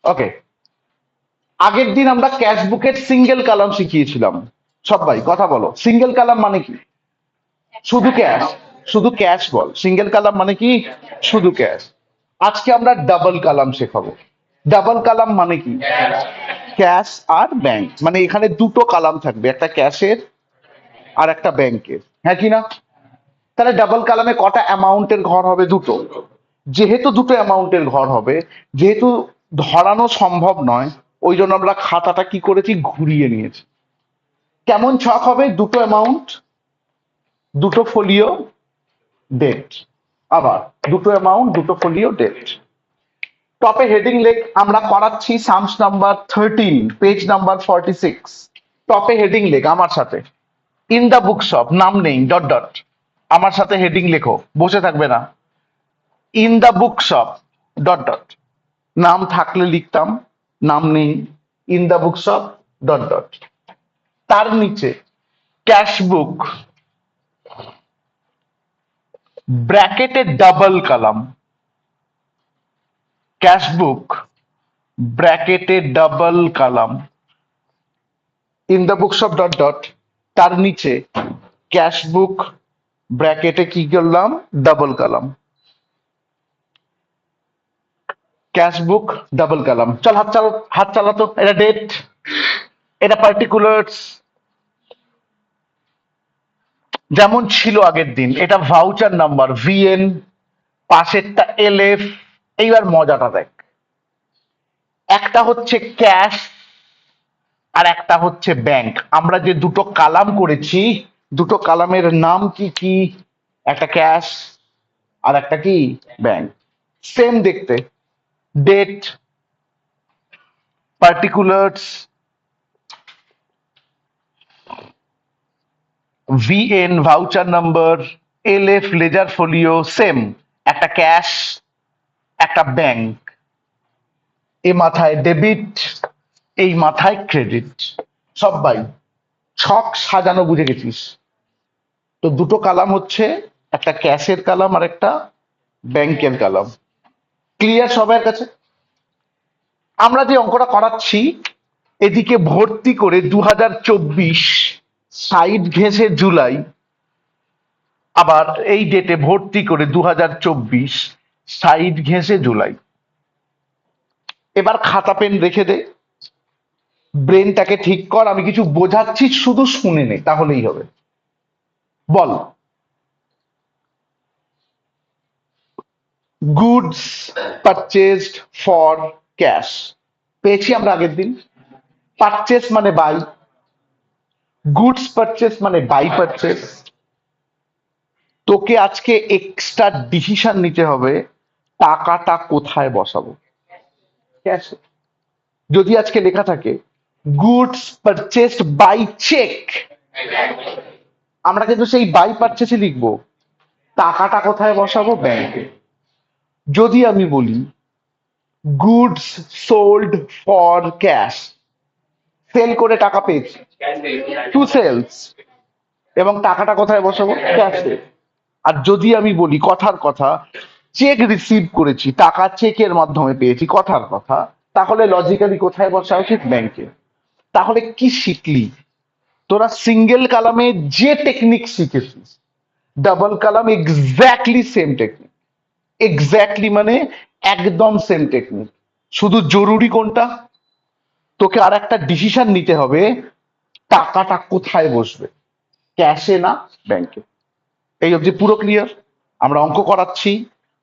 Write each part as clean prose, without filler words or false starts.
ওকে, আগের দিন আমরা ক্যাশ বুকের সিঙ্গেল কালাম শিখিয়েছিলাম। সবাই কথা বলো, সিঙ্গেল কালাম মানে কি? শুধু ক্যাশ, শুধু ক্যাশ বল, সিঙ্গেল কালাম মানে কি? শুধু ক্যাশ। আজকে আমরা ডাবল কালাম শেখাবো। ডাবল কালাম মানে কি? ক্যাশ আর ব্যাংক, মানে এখানে দুটো কালাম থাকবে, একটা ক্যাশের আর একটা ব্যাংকের, হ্যাঁ কি না? তাহলে ডাবল কালামে কটা অ্যামাউন্টের ঘর হবে? দুটো। যেহেতু দুটো অ্যামাউন্টের ঘর হবে, যেহেতু ধরানো সম্ভব নয়, ওই জন্য আমরা খাতাটা কি করেছি, ঘুরিয়ে নিয়েছি। কেমন ছক হবে? দুটো অ্যামাউন্ট, দুটো ফোলিও, ডেট। আবার দুটো অ্যামাউন্ট, দুটো ফোলিও, ডেট। টপে হেডিং লেখ, আমরা করাচ্ছি সামস নাম্বার 13, পেজ নাম্বার 46। টপে হেডিং লেখ আমার সাথে, ইন দা বুক শপ, নাম নেই, ডট ডট। আমার সাথে হেডিং লেখো, বসে থাকবে না। In the book shop, dot dot. নাম থাকলে লিখতাম, নাম নেই, in the book shop, dot dot. তার নিচে ক্যাশ বুক, ব্র্যাকেটে ডাবল কালাম, ক্যাশ বুক ব্র্যাকেটে double column, in the books of dot dot. তার নিচে ক্যাশ বুক ব্র্যাকেটে কি করলাম, double column, cash book double column. চল হাত চালা, হাত চালাতো। এটা ডেট, এটা পার্টিকুলার্স যেমন ছিল আগের দিন। এটা ভাউচার নাম্বার, ভিএন, পাশেরটা এলএফ। এইবার মজাটা দেখ, একটা হচ্ছে ক্যাশ আর একটা হচ্ছে ব্যাংক। আমরা যে দুটো কালাম করেছি, দুটো কালামের নাম কি কি? একটা ক্যাশ আর একটা কি, ব্যাংক। সেম দেখতে। Date, particulars, VN voucher number, LF ledger folio, same. একটা ক্যাশ, একটা ব্যাংক। এ মাথায় ডেবিট, এই মাথায় ক্রেডিট। সবাই ছক সাজানো বুঝে গেছিস তো? দুটো কালাম হচ্ছে, একটা ক্যাশের কালাম আর একটা ব্যাংকের কালাম। ক্লিয়ার সবার কাছে? আমরা যে অঙ্কটা করাচ্ছি, এদিকে ভর্তি করে 2024 সাইড ঘেঁষে জুলাই, আবার এই ডেটে ভর্তি করে 2024 সাইড ঘেঁষে জুলাই। এবার খাতা পেন রেখে দে, ব্রেনটাকে ঠিক কর। আমি কিছু বোঝাচ্ছি, শুধু শুনে নে, তাহলেই হবে। বল। গুডস পারচেজড ফর ক্যাশ, পেয়েছি আমরা আগের দিন। পারচেস মানে বাই, গুডস পারচেস মানে বাই পারচেস। তোকে আজকে এক্সট্রা ডিসিশন নিতে হবে, টাকাটা কোথায় বসাবো। ক্যাশে। যদি আজকে লেখা থাকে গুডস পারচেসড বাই চেক, আমরা কিন্তু সেই বাই পারচেসে লিখবো। টাকাটা কোথায় বসাবো? ব্যাংকে। যদি আমি বলি goods sold for cash, sale করে টাকা পেয়েছি, টু সেলস, এবং টাকাটা কোথায় বসাবো? ক্যাশে। আর যদি আমি বলি কথার কথা, চেক রিসিভ করেছি, টাকা চেকের মাধ্যমে পেয়েছি, কথার কথা, তাহলে লজিক্যালি কোথায় বসা উচিত? ব্যাংকে। তাহলে কি শিখলি তোরা? সিঙ্গেল কালামে যে টেকনিক শিখেছিস, ডাবল কালাম এক্স্যাক্টলি সেম টেকনিক। এক্স্যাক্টলি মানে একদম সেম টেকনিক। শুধু জরুরি কোনটা, তোকে আর একটা ডিসিশন নিতে হবে, টাকাটা কোথায় বসবে, ক্যাশে না ব্যাংকে। এই অবধি পুরো ক্লিয়ার? আমরা অঙ্ক করাচ্ছি।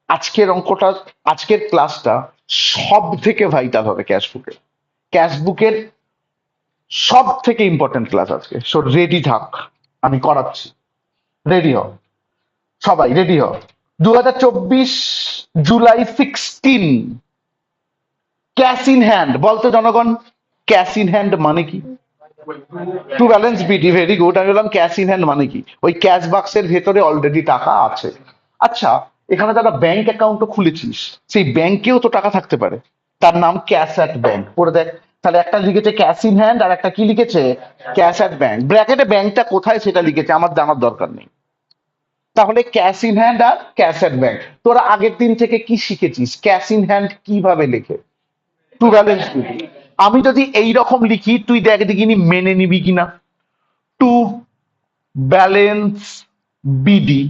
আজকের অঙ্কটা, আজকের ক্লাসটা সব থেকে ভাইটাল হবে ক্যাশ বুকের। ক্যাশ বুকের সব থেকে ইম্পর্টেন্ট ক্লাস আজকে। সো রেডি থাক, আমি করাচ্ছি। রেডি হ, সবাই রেডি হ। 2024 জুলাই 16, ক্যাশ ইন হ্যান্ড। বলতো জনগণ, ক্যাশ ইন হ্যান্ড মানে কি? Two balance BD, very good. আমি বললাম ক্যাশ ইন হ্যান্ড মানে কি? ওই ক্যাশ বাক্সের ভেতরে অলরেডি টাকা আছে। আচ্ছা, এখানে যারা ব্যাংক অ্যাকাউন্টও খুলেছিস, সেই ব্যাংকেও তো টাকা থাকতে পারে, তার নাম ক্যাশ অ্যাট ব্যাংক। পড়ে দেখ। তাহলে একটা লিখেছে ক্যাশ ইন হ্যান্ড আর একটা কি লিখেছে? Cash at bank. ব্র্যাকেটে ব্যাংকটা কোথায় সেটা লিখেছে, আমার জানার দরকার নেই। তাহলে ক্যাশ ইন হ্যান্ড আর ক্যাশ অ্যাট ব্যাংক। তোরা আগের দিন থেকে কি শিখেছিস? ক্যাশ ইন হ্যান্ড কিভাবে লেখে? Two balance BD. আমি যদি এই রকম লিখি তুই দেখ দেখিনি মেনে নিবি কিনা। Two balance BD.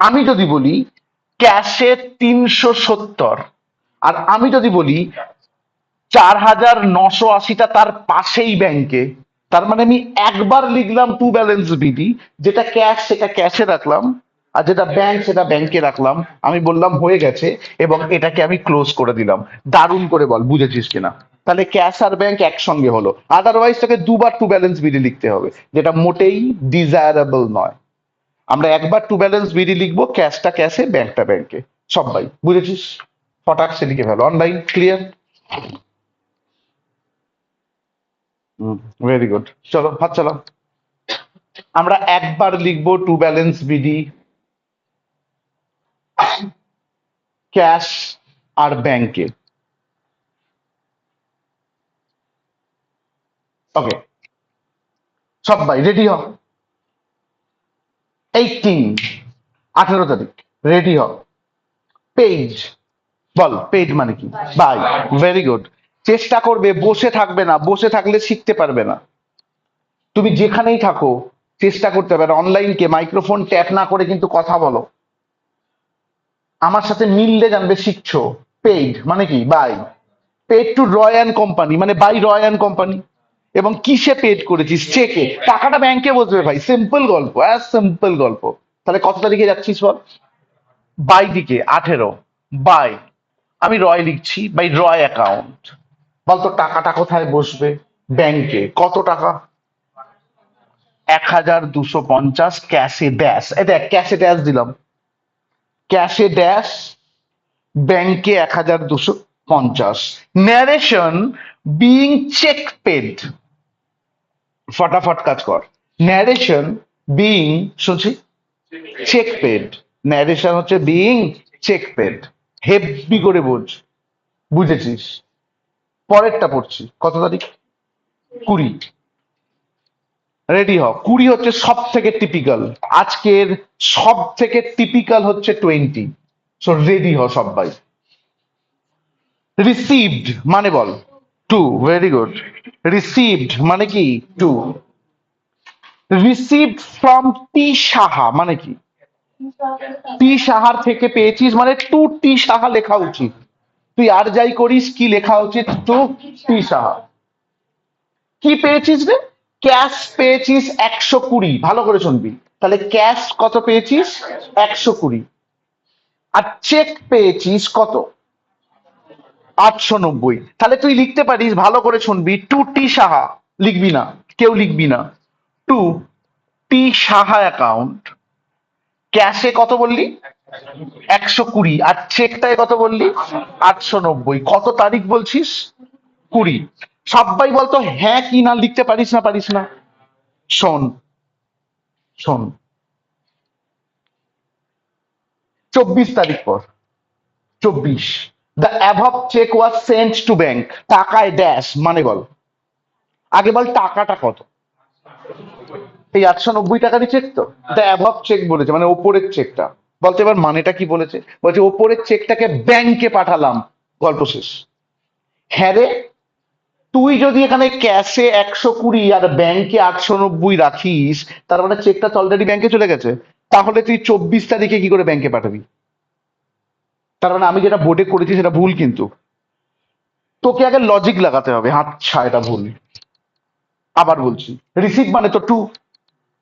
আমি যদি বলি ক্যাশে 370, আর আমি যদি বলি 4,980টা তার পাশেই ব্যাংকে, তার মানে আমি একবার লিখলাম টু ব্যালেন্স বিডি, যেটা ক্যাশ সেটা ক্যাশে রাখলাম, আর যেটা ব্যাংক সেটা ব্যাংকে রাখলাম, আমি বললাম হয়ে গেছে, এবং এটাকে আমি ক্লোজ করে দিলাম। দারুণ করে বল বুঝেছিস কিনা। তাহলে ক্যাশ আর ব্যাংক একসঙ্গে হলো, আদারওয়াইজ তোকে দুবার টু ব্যালেন্স বিডি লিখতে হবে, যেটা মোটেই ডিজায়ারেবল নয়। আমরা একবার টু ব্যালেন্স বিডি লিখবো, ক্যাশটা ক্যাশে ব্যাংকটা ব্যাংকে। সবাই বুঝেছিস? ফটাক সে লিখে ফেলো। Online clear? ভেরি গুড, চলো হাত চালাও। আমরা একবার লিখবো টু ব্যালেন্স বিডি ক্যাশ আর ব্যাংকে। ওকে, সবাই রেডি হও। 18 তারিখ রেডি হও। পেজ, বল পেজ মানে কি? বাই। Very good. চেষ্টা করবে, বসে থাকবে না, বসে থাকলে শিখতে পারবে না। তুমি যেখানেই থাকো চেষ্টা করতে হবে। অনলাইনকে মাইক্রোফোন ট্যাপ না করে কিন্তু কথা বলো, আমার সাথে মিললে জানবে শিখছো। পেইড মানে কি? By. Paid to Roy and company মানে বাই রয় অ্যান্ড কোম্পানি। এবং কিসে পেড করেছিস? চেকে। টাকাটা ব্যাংকে বসবে ভাই, সিম্পল গল্প, অ্যাজ সিম্পল গল্প। তাহলে কত তারিখে যাচ্ছিস বল? বাই দিকে 18 বাই। আমি রয় লিখছি, বাই রয় অ্যাকাউন্ট। বলতো টাকাটা কোথায় বসবে? ব্যাংকে। কত টাকা? 1,250 ক্যাশে ড্যাশ। এই দেখ ক্যাশে ড্যাশ দিলাম, ক্যাশে ড্যাশ ব্যাংকে 1,250। Narration being cheque paid. ফটাফট কাজ কর। ন্যারেশন বিইং, শুনছি, চেক পেড। ন্যারেশন হচ্ছে বিইং চেক পেড। হেভি করে বোঝ, বুঝেছিস? পরেরটা পড়ছি, কত তারিখ? 20। রেডি হ। 20 হচ্ছে সব থেকে টিপিক্যাল, আজকের সব থেকে টিপিক্যাল হচ্ছে 20। সো রেডি হ সবাই। রিসিভড মানে বল? টু। Very good. রিসিভড মানে কি? টু। রিসিভড ফ্রম টি সাহা মানে কি? টি সাহার থেকে পেয়েছিস মানে টু টি সাহা লেখা উচিত। তুই আর যাই করিস, কি লেখা উচিত? টু টি সাহা। কি পেয়েছিস রে? ক্যাশ পেয়েছিস 120। ভালো করে শুনবি। তাহলে ক্যাশ কত পেয়েছিস? 120। আর চেক পেয়েছিস কত? 890। তাহলে তুই লিখতে পারিস, ভালো করে শুনবি, টু টি সাহা। লিখবি না, কেউ লিখবি না। টু টি সাহা অ্যাকাউন্ট। ক্যাশে কত বললি? 120। আর চেকটায় কত বললি? 890। কত তারিখ বলছিস? 20। সবাই বলতো হ্যাঁ কি না, লিখতে পারিস না? পারিস না? শোন, শোন, 24 তারিখ পর। 24। The above cheque was sent to bank. টাকায় ড্যাশ মানে বল? আগে বল টাকাটা কত? এই 890 টাকারই চেক তো। দ্য অ্যাভব চেক বলেছে মানে ওপরের চেকটা। বলতে এবার মানেটা কি বলেছে? বলছে ওপরের চেকটাকে ব্যাংকে পাঠালাম, গল্প শেষ। হ্যাঁ রে, তুই যদি এখানে ক্যাশে 120 আর ব্যাংকে 890 রাখিস, তার মানে চেকটা তো অলরেডি ব্যাংকে চলে গেছে। তাহলে তুই 24 তারিখে কি করে ব্যাংকে পাঠাবি? তার মানে আমি যেটা বোর্ডে করেছি সেটা ভুল, কিন্তু তোকে আগে লজিক লাগাতে হবে। আচ্ছা এটা ভুল। আবার বলছি, রিসিভ মানে তো টু।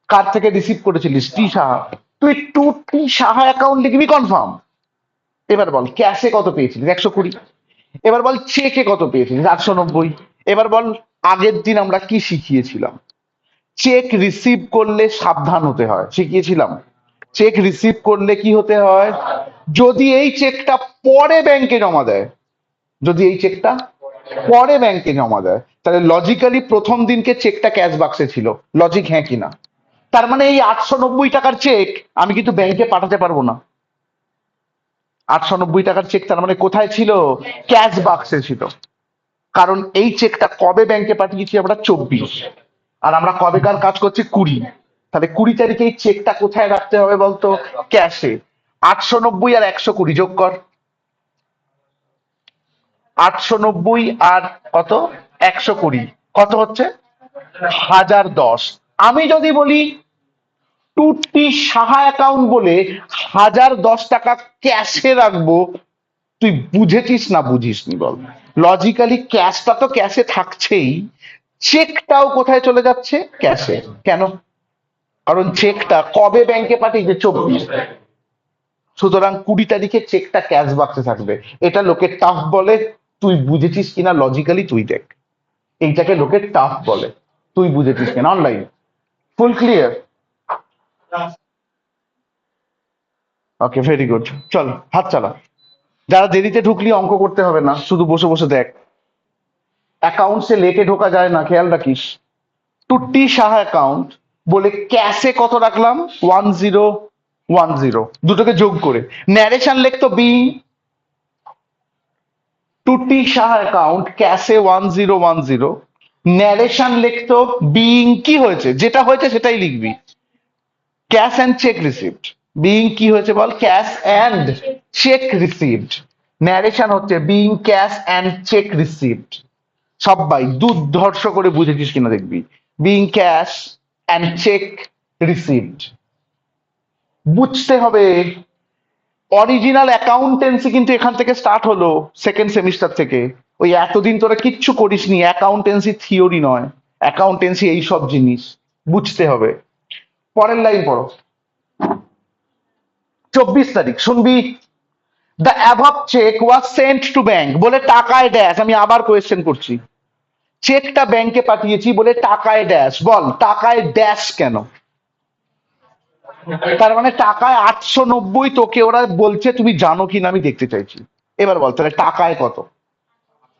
কার থেকে রিসিভ করেছিলিস? টি সাহা। তুই টু টি সাহা অ্যাকাউন্ট লিখবি কনফার্ম। এবার বল ক্যাশে কত পেয়েছিলিস? 120। এবার বল চেকে কত পেয়েছিলিস? 890। এবার বল আগের দিন আমরা কি শিখিয়েছিলাম? চেক রিসিভ করলে সাবধান হতে হয়, শিখিয়েছিলাম। চেক রিসিভ করলে কি হতে হয়? যদি এই চেকটা পরে ব্যাংকে জমা দেয়, যদি এই চেকটা পরে ব্যাংকে জমা দেয়, তাহলে লজিক্যালি প্রথম দিনকে চেকটা ক্যাশ বাক্সে ছিল। লজিক হ্যাঁ কিনা? তার মানে এই 890 টাকার চেক আমি কিন্তু ব্যাংকে পাঠাতে পারবো না। 890 টাকার চেক তার মানে কোথায় ছিল? ক্যাশ বাক্সে ছিল। কারণ এই চেকটা কবে ব্যাংকে পাঠিয়েছি আমরা? 24। আর আমরা কবেকার কাজ করছি? 20। তাহলে 20 তারিখে এই চেকটা কোথায় রাখতে হবে বলতো? ক্যাশে। 890 আর 120 যোগ কর। 890 আর কত 120 কত হচ্ছে 1010। আমি যদি বলি টুটি সাহা অ্যাকাউন্ট বলে 1010 টাকা ক্যাশে রাখবো, তুই বুঝেছিস না বুঝিসনি বল? লজিক্যালি ক্যাশটা তো ক্যাশে থাকছেই, চেকটাও কোথায় চলে যাচ্ছে? ক্যাশে। কেন? কারণ চেকটা কবে ব্যাংকে পাঠিয়েছে? 24। সুতরাং 20 তারিখে চেকটা ক্যাশ বাক্সে থাকবে। এটা লোকে টাফ বলে, তুই বুঝেছিস কিনা লজিক্যালি তুই দেখ। এইটাকে লোকে টাফ বলে, তুই বুঝেছিস কিনা। Online full clear? Okay, very good. চল হাত চালা। যারা দেরিতে ঢুকলি অঙ্ক করতে হবে না, শুধু বসে বসে দেখ। অ্যাকাউন্টসে লেটে ঢোকা যায় না, খেয়াল রাখিস। টুট্টি সাহা অ্যাকাউন্ট বলে ক্যাশে কত রাখলাম? 1010, দুটোকে যোগ করে ন্যারেশন লিখতো বিং টুট্টি সাহা অ্যাকাউন্ট ক্যাশে 1010, ন্যারেশন লিখতো বিং কি হয়েছে, যেটা হয়েছে সেটাই লিখবি, cash and cheque received. Being কি হয়েছে বল? Cash and cheque received. Narration হচ্ছে being cash and cheque received. সবাই দুর্ধর্ষ করে বুঝেছিস কিনা দেখবি। Being cash and cheque received বুঝতে হবে। অরিজিনাল অ্যাকাউন্টেন্সি কিন্তু এখান থেকে স্টার্ট হলো, সেকেন্ড সেমিস্টার থেকে। ওই এতদিন তোরা কিচ্ছু করিসনি, অ্যাকাউন্টেন্সি থিওরি নয়, অ্যাকাউন্টেন্সি এই সব জিনিস বুঝতে হবে। পরের লাইন পড়ো। 24 তারিখ শুনবি, the above cheque was sent to bank বলে টাকায় ড্যাশ। আমি আবার কোয়েশ্চেন করছি, চেকটা ব্যাংকে পাঠিয়েছি বলে টাকায় ড্যাশ, বল টাকায় ড্যাশ কেন? তার মানে টাকায় 890 তোকে ওরা বলছে, তুমি জানো কিনা আমি দেখতে চাইছি। এবার বল তাহলে টাকায় কত?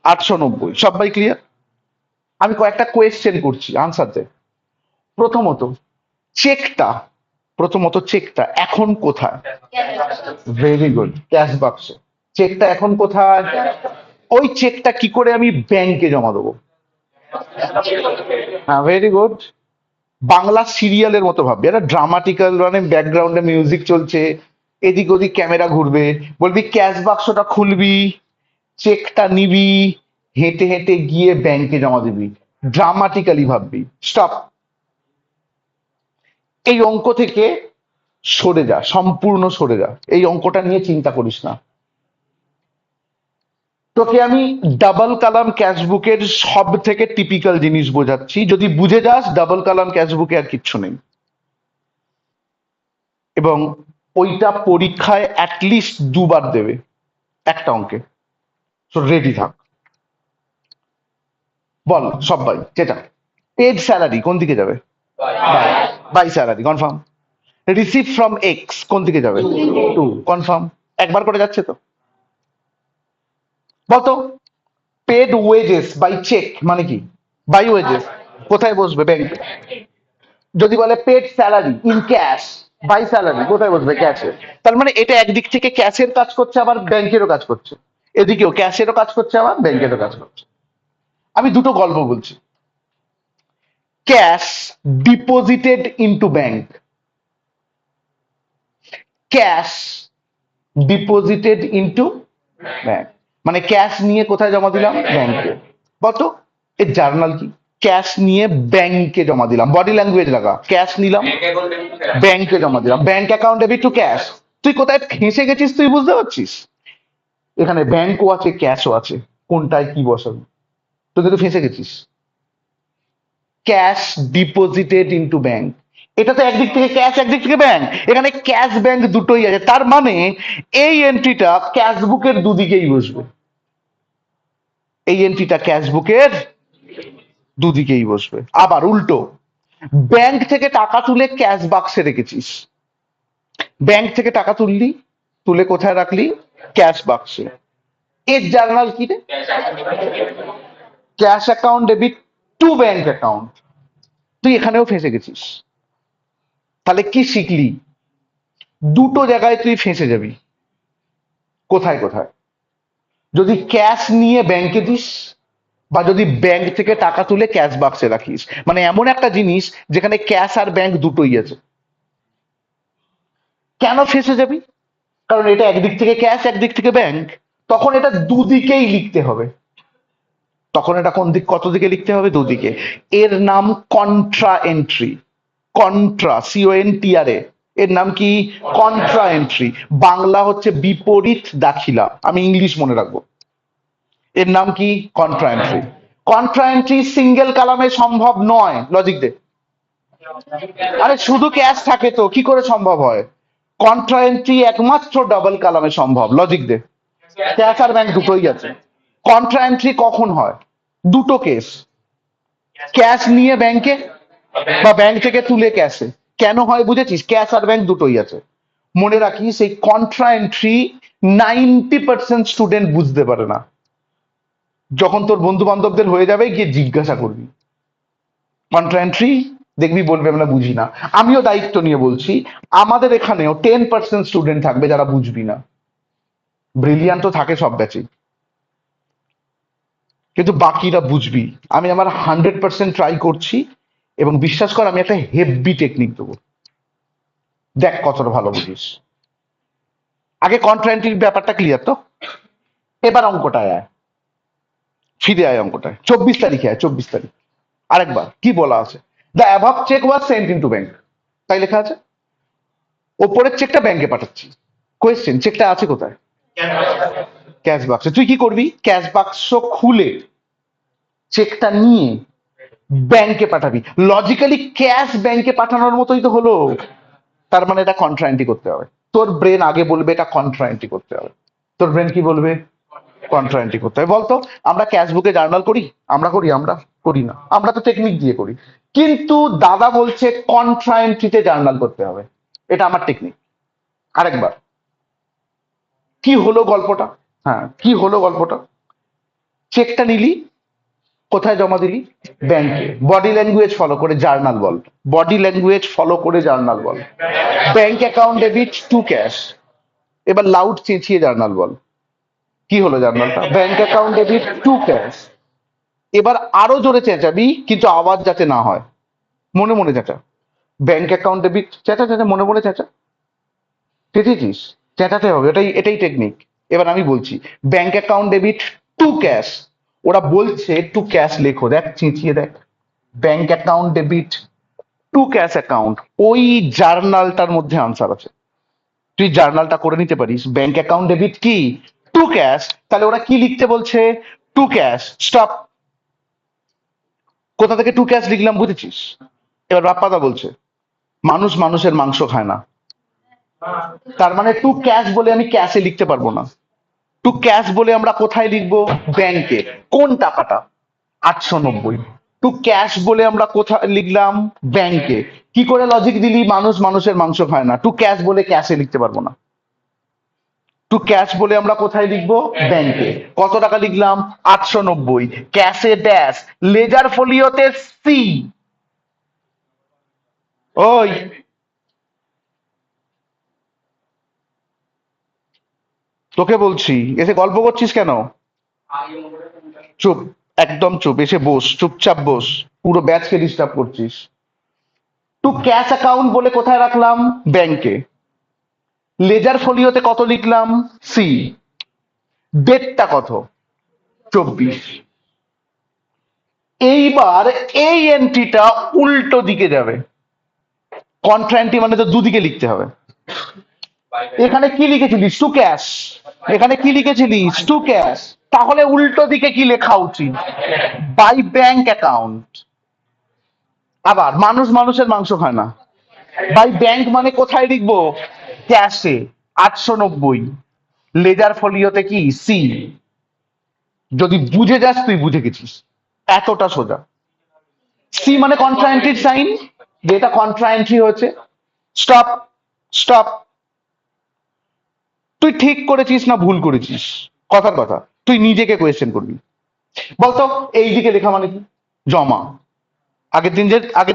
890। সবাই ক্লিয়ার? আমি কয়েকটা কোয়েশ্চেন করছি, আনসার দে। প্রথমত চেকটা চেকটা এখন কোথায়? ভেরি গুড, ক্যাশ বাক্সে। চেকটা এখন কোথায়? ওই চেকটা কি করে আমি ব্যাংকে জমা দেবো? হ্যাঁ, ভেরি গুড। বাংলা সিরিয়ালের মতো ভাববি, একটা ড্রামাটিক্যাল, মানে ব্যাকগ্রাউন্ডে মিউজিক চলছে, এদিক ওদিক ক্যামেরা ঘুরবে, বলবি ক্যাশ বাক্সটা খুলবি, চেকটা নিবি, হেঁটে হেঁটে গিয়ে ব্যাংকে জমা দিবি। ড্রামাটিক্যালি ভাববি। স্টপ। এই অঙ্ক থেকে সরে যা, সম্পূর্ণ সরে যা, এই অঙ্কটা নিয়ে চিন্তা করিস না। তোকে আমি ডাবল কালাম ক্যাশবুকের সব থেকে টিপিক্যাল জিনিস বোঝাচ্ছি, যদি বুঝে যাস ডাবল কালাম ক্যাশবুকে আর কিচ্ছু নেই। এবং ওইটা পরীক্ষায় অ্যাটলিস্ট 2বার দেবে একটা অঙ্কে। তো রেডি থাক। বল সবাই, যেটা পেড স্যালারি কোন দিকে যাবে? By salary, confirm. Receive from X কোন দিকে যাবে? To, confirm. একবার করে যাচ্ছে তো? বলতো পেড ওয়েজেস বাই চেক মানে কি? বাই ওয়েজেস কোথায় বসবে? ব্যাংক। যদি বলে paid salary in cash by salary কোথায় বসবে? ক্যাশে। তার মানে এটা একদিক থেকে ক্যাশের কাজ করছে, আবার ব্যাংকেরও কাজ করছে। এদিকেও ক্যাশেরও কাজ করছে, আবার ব্যাংকেরও কাজ করছে। আমি দুটো গল্প বলছি। Cash deposited into bank, cash deposited into bank, মানে ক্যাশ নিয়ে কোথায় জমা দিলাম? ব্যাংকে। কত? এর জার্নাল কি? ক্যাশ নিয়ে ব্যাংকে জমা দিলাম, বডি ল্যাঙ্গুয়েজ লাগা, ক্যাশ নিলাম ব্যাংকে জমা দিলাম, bank account debit to cash. তুই কোথায় ফেঁসে গেছিস তুই বুঝতে পারছিস? এখানে ব্যাংকও আছে ক্যাশও আছে, কোনটায় কি বসাবি? তুই কিন্তু ফেঁসে গেছিস। ক্যাশ ডিপোজিটেড ইনটু ব্যাংক, এটা তো একদিক থেকে ক্যাশ একদিক থেকে ব্যাংক, এখানে ক্যাশ ব্যাংক দুটোই আছে। তার মানে এই এন্ট্রিটা ক্যাশ বুকের দুদিকেই বসবে, এই এন্ট্রিটা ক্যাশ বুকের দুদিকেই বসবে। আবার উল্টো, ব্যাংক থেকে টাকা তুলে ক্যাশ বাক্সে রেখেছিস, ব্যাংক থেকে টাকা তুললি, তুলে কোথায় রাখলি? ক্যাশ বাক্সে। এর জার্নাল কি রে? Cash account debit to bank account. তুই এখানেও ফেঁসে গেছিস। তাহলে কি শিখলি? দুটো জায়গায় তুই ফেঁসে যাবি। কোথায় কোথায়? যদি ক্যাশ নিয়ে ব্যাংকে দিস, বা যদি ব্যাংক থেকে টাকা তুলে ক্যাশ বাক্সে রাখিস, মানে এমন একটা জিনিস যেখানে ক্যাশ আর ব্যাংক দুটোই আছে। কেন ফেঁসে যাবি? কারণ এটা একদিক থেকে ক্যাশ একদিক থেকে ব্যাংক। তখন এটা দুদিকেই লিখতে হবে। তখন এটা কোন দিক কত দিকে লিখতে হবে? দুদিকে। এর নাম কন্ট্রা এন্ট্রি। কন্ট্রা, CONTRA, এর নাম কি? Contra entry. বাংলা হচ্ছে বিপরীত দাখিলা, আমি ইংলিশ মনে রাখবো। এর নাম কি? Contra entry. Contra entry single কালামে সম্ভব নয়। লজিক দে। আরে শুধু ক্যাশ থাকে তো কি করে সম্ভব হয়? কন্ট্রা এন্ট্রি একমাত্র ডাবল কালামে সম্ভব। লজিক দে। ক্যাশ আর ব্যাংক দুটোই আছে। কন্ট্রা এন্ট্রি কখন হয়? দুটো কেস, ক্যাশ নিয়ে ব্যাংকে বা ব্যাংক থেকে তুলে ক্যাশে। কেন হয় বুঝেছিস? ক্যাশ আর ব্যাংক দুটোই আছে। মনে রাখিস এই কন্ট্রা এন্ট্রি 90% স্টুডেন্ট বুঝতে পারে না। যখন তোর বন্ধু বান্ধবদের হয়ে যাবে গিয়ে জিজ্ঞাসা করবি কন্ট্রা এন্ট্রি, দেখবি বলবে আমরা বুঝি না। আমিও দায়িত্ব নিয়ে বলছি, আমাদের এখানেও 10% স্টুডেন্ট থাকবে যারা বুঝবি না। ব্রিলিয়ান্ট তো থাকে সব ব্যাচে, কিন্তু বাকিরা বুঝবি। আমি আমার 100% ট্রাই করছি এবং বিশ্বাস কর আমি একটা হেভি টেকনিক দেবো, দেখ কতটা ভালো বুঝিস। আগে কন্ট্রা এন্ট্রির ব্যাপারটা ক্লিয়ার তো? এবার অঙ্কটায় আয়, ফিরে আয় অঙ্কটায়। 24 তারিখে আয়, 24 তারিখ। আরেকবার কি বলা আছে? The above cheque was sent into bank, তাই লেখা আছে। ওপরের চেকটা ব্যাংকে পাঠাচ্ছি। কোয়েশ্চেন, চেকটা আছে কোথায়? ক্যাশ বাক্সে। তুই কি করবি? ক্যাশ বাক্স খুলে চেকটা নিয়ে ব্যাংকে পাঠাবি। লজিক্যালি ক্যাশ ব্যাংকে পাঠানোর মতোই তো হলো। তার মানে এটা কন্ট্রা এন্ট্রি করতে হবে। তোর ব্রেন আগে বলবে এটা কন্ট্রা এন্ট্রি করতে হবে। তোর ব্রেন কি বলবে? কন্ট্রা এন্ট্রি করতে হবে। বলতো আমরা ক্যাশ বুকে জার্নাল করি? আমরা করি? আমরা করি না, আমরা তো টেকনিক দিয়ে করি। কিন্তু দাদা বলছে কন্ট্রা এন্ট্রিতে জার্নাল করতে হবে, এটা আমার টেকনিক। আরেকবার কি হলো গল্পটা? হ্যাঁ, কি হলো গল্পটা? চেকটা নিলি, কোথায় জমা দিলি? ব্যাংকে। বডি ল্যাঙ্গুয়েজ ফলো করে জার্নাল বল। বডি ল্যাঙ্গুয়েজ ফলো করে জার্নাল বল। Bank account debit to cash. এবার লাউড চেঁচিয়ে জার্নাল বল। কি হলো জার্নালটা? Bank account debit to cash. এবার আরো জোরে চেঁচাবি, কিন্তু আওয়াজ যাতে না হয়। মনে মনে চেঁচা। ব্যাংক অ্যাকাউন্ট ডেবিট, চেঁচা চেঁচা, মনে মনে চেঁচা। চেঁচেছিস? চেঁচাতে হবে, এটাই এটাই টেকনিক। এবার আমি বলছি bank account debit to cash. ওরা বলছে টু ক্যাশ লেখো, দেখ চেঁচিয়ে দেখ। Bank account debit to cash account, ওই জার্নালটার মধ্যে আনসার আছে। তুই জার্নালটা করে নিতে পারিস। ব্যাংক অ্যাকাউন্ট ডেবিট কি? To cash. তাহলে ওরা কি লিখতে বলছে? To cash. স্টপ। কোথা থেকে টু ক্যাশ লিখলাম বুঝেছিস? এবার বাপ্পাদা বলছে মানুষ মানুষের মাংস খায় না। তার মানে টু ক্যাশ বলে আমি ক্যাশে লিখতে পারবো না। টু ক্যাশ বলে আমরা কোথায় লিখবো? ব্যাংকে। কোন টাকাটা? 890। টু ক্যাশ বলে আমরা কোথায় লিখলাম? ব্যাংকে। কি করে লজিক দিলি মানুষ মানুষের মাংস খায় না? টু ক্যাশ বলে ক্যাশে লিখতে পারবো না। টু ক্যাশ বলে আমরা কোথায় লিখবো? ব্যাংকে। কত টাকা লিখলাম? 890। ক্যাশে ড্যাশ, লেজার ফোলিওতে সি। ওই তোকে বলছি, এসে গল্প করছিস কেন? চুপ, একদম চুপ, এসে বস, চুপচাপ বস। পুরো ব্যাচকে ডিস্টার্ব করছিস। টু ক্যাশ অ্যাকাউন্ট বলে কোথায় রাখলাম? ব্যাংকে। লেজার ফোলিওতে কত লিখলাম? সি। ডেটটা কত? 24। এইবার এই এন্ট্রিটা উল্টো দিকে যাবে। কন্ট্রা এন্ট্রি মানে তো দুদিকে লিখতে হবে। এখানে কি লিখেছিলিস? Two cash. এখানে কি লিখেছিলিস? Two cash. তাহলে উল্টো দিকে কি লেখা উচিত? By bank account. আবার মানুষ মানুষের মাংস খায় না। বাই ব্যাংক মানে কোথায় লিখবো? ক্যাশে। 890। লেজার ফোলিওতে কি? সি। যদি বুঝে যাস তুই বুঝে গেছিস, এতটা সোজা। সি মানে কন্ট্রা এন্ট্রির সাইন, যেটা কন্ট্রা এন্ট্রি হয়েছে। Stop, stop. তুই ঠিক করেছিস না ভুল করেছিস? কথার কথা, তুই নিজেকে কোয়েশ্চেন করবি। বলতো এই দিকে লেখা মানে কি? জমা। আগের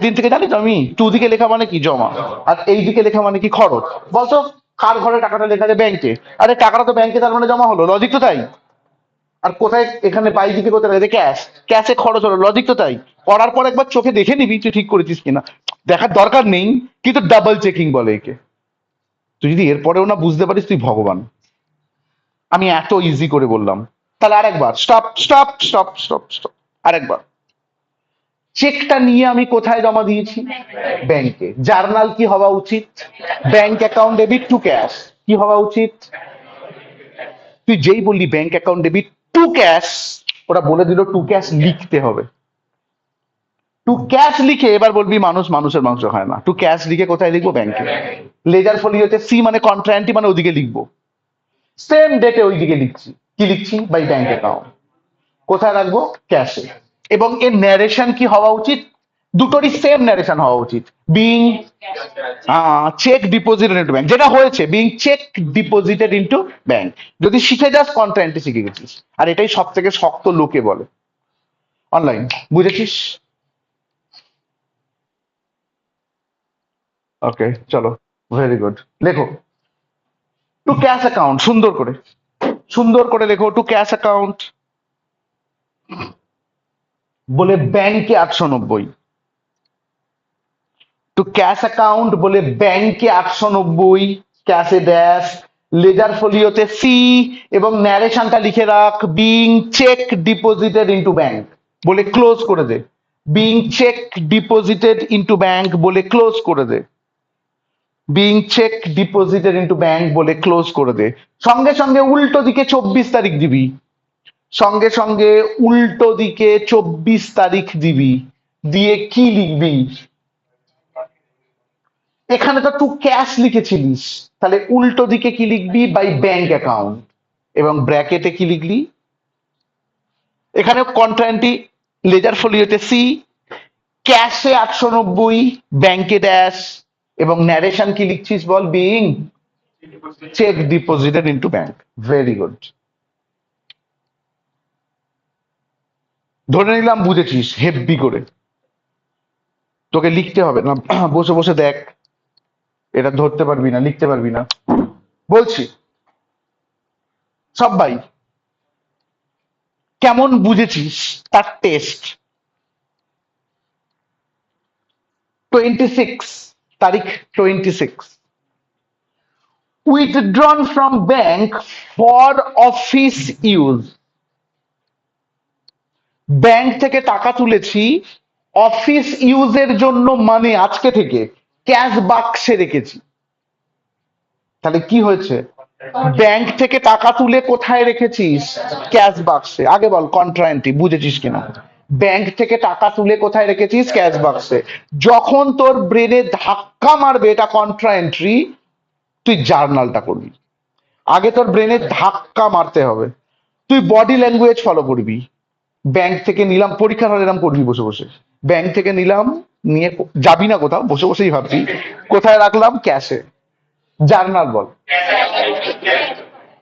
দিন থেকে জানি তো আমি, টু দিকে লেখা মানে কি? জমা। আর এই দিকে লেখা মানে কি? খরচ। বলতো কার ঘরে টাকাটা লেখা আছে? ব্যাংকে। আরে টাকাটা তো ব্যাংকে, তার মানে জমা হলো, লজিক তো তাই। আর কোথায় এখানে বাই দিকে কোথায় লেখা আছে? ক্যাশ। ক্যাশে খরচ হলো, লজিক তো তাই। করার পর একবার চোখে দেখে নিবি তুই ঠিক করেছিস কিনা। দেখার দরকার নেই, কিন্তু ডাবল চেকিং বলে একে। তুই যদি এরপরেও না বুঝতে পারিস তুই ভগবান। আমি এত ইজি করে বললাম। তাহলে আরেকবার, stop stop stop stop stop, আরেকবার। চেকটা নিয়ে আমি কোথায় জমা দিয়েছি? ব্যাংকে। জার্নাল কি হওয়া উচিত? Bank account debit to cash. কি হওয়া উচিত? তুই যেই বললি bank account debit to cash, ওরা বলে দিল টু ক্যাশ লিখতে হবে। টু ক্যাশ লিখে এবার বলবি মানুষ মানুষের মাংস খায় না, টু ক্যাশ লিখে কোথায় লিখবো? ব্যাংকে। লেজার ফলিওতে সি মানে কন্ট্রা মানে ওদিকে লিখবো, সেম ডেটে ওইদিকে লিখছি। কি লিখছি? By bank account. কোথায় রাখবো? ক্যাশে। এবং এর ন্যারেশন কি হওয়া উচিত? দুটোরই সেম ন্যারেশন হওয়া উচিত। Being cheque deposited into bank, যেটা হয়েছে, being cheque deposited into bank. যদি শিখে যাস কন্ট্রা শিখে গেছিস। আর এটাই সব থেকে শক্ত লোকে বলে অনলাইন। বুঝেছিস? ওকে, চলো, ভেরি গুড। লেখো টু ক্যাশ অ্যাকাউন্ট, সুন্দর করে, সুন্দর করে লেখো। টু ক্যাশ অ্যাকাউন্ট বলে ব্যাংকে 890, টু ক্যাশ অ্যাকাউন্ট বলে ব্যাংকে 890, ক্যাশে ড্যাশ, লেজার ফোলিওতে সি, এবং ন্যারেশনটা লিখে রাখ being cheque deposited into bank বলে ক্লোজ করে দে। Being cheque deposited into bank বলে ক্লোজ করে দে। Being cheque deposited into bank বলে ক্লোজ করে দে। সঙ্গে সঙ্গে উল্টো দিকে 24 তারিখ দিবি। সঙ্গে সঙ্গে উল্টো দিকে 24 তারিখ দিবি। দিয়ে কি লিখবি? এখানে তো টু ক্যাশ লিখেছিলিস, তাহলে উল্টো দিকে কি লিখবি? By bank account. এবং ব্র্যাকেটে কি লিখলি? এখানে কন্ট্রান্টি, লেজার ফোলিওতে সি, ক্যাশে 890, ব্যাংকে ড্যাশ, এবং ন্যারেশন কি লিখছিস বল? Being cheque deposited into bank. Very good. ধরে নিলাম বুঝেছিস হেব্বি করে, তোকে লিখতে হবে না, বসে বসে দেখ। এটা ধরতে পারবি না, লিখতে পারবি না, বলছি। সবাই কেমন বুঝেছিস তার টেস্ট। 26 তারিখ, 26, withdrawn from bank for office use। Bank থেকে টাকা তুলেছি অফিস ইউজের জন্য, মানে আজকে থেকে ক্যাশ বাক্সে রেখেছি। তাহলে কি হয়েছে? ব্যাংক থেকে টাকা তুলে কোথায় রেখেছিস? ক্যাশ বাক্সে। আগে বল কন্ট্রায়েন্টি বুঝেছিস কিনা। ব্যাংক থেকে টাকা তুলে কোথায় রেখেছিস? ক্যাশ বাক্সে। যখন তোর ব্রেনে ধাক্কা মারবে এটা কন্ট্রা এন্ট্রি, তুই জার্নালটা করবি। আগে তোর ব্রেনে ধাক্কা মারতে হবে, তুই বডি ল্যাঙ্গুয়েজ ফলো করবি। ব্যাংক থেকে নিলাম, পরীক্ষার হলে এরকম করবি বসে বসে। ব্যাংক থেকে নিলাম, নিয়ে যাবি না কোথাও, বসে বসেই ভাবছি কোথায় রাখলাম? ক্যাশে। জার্নাল বল।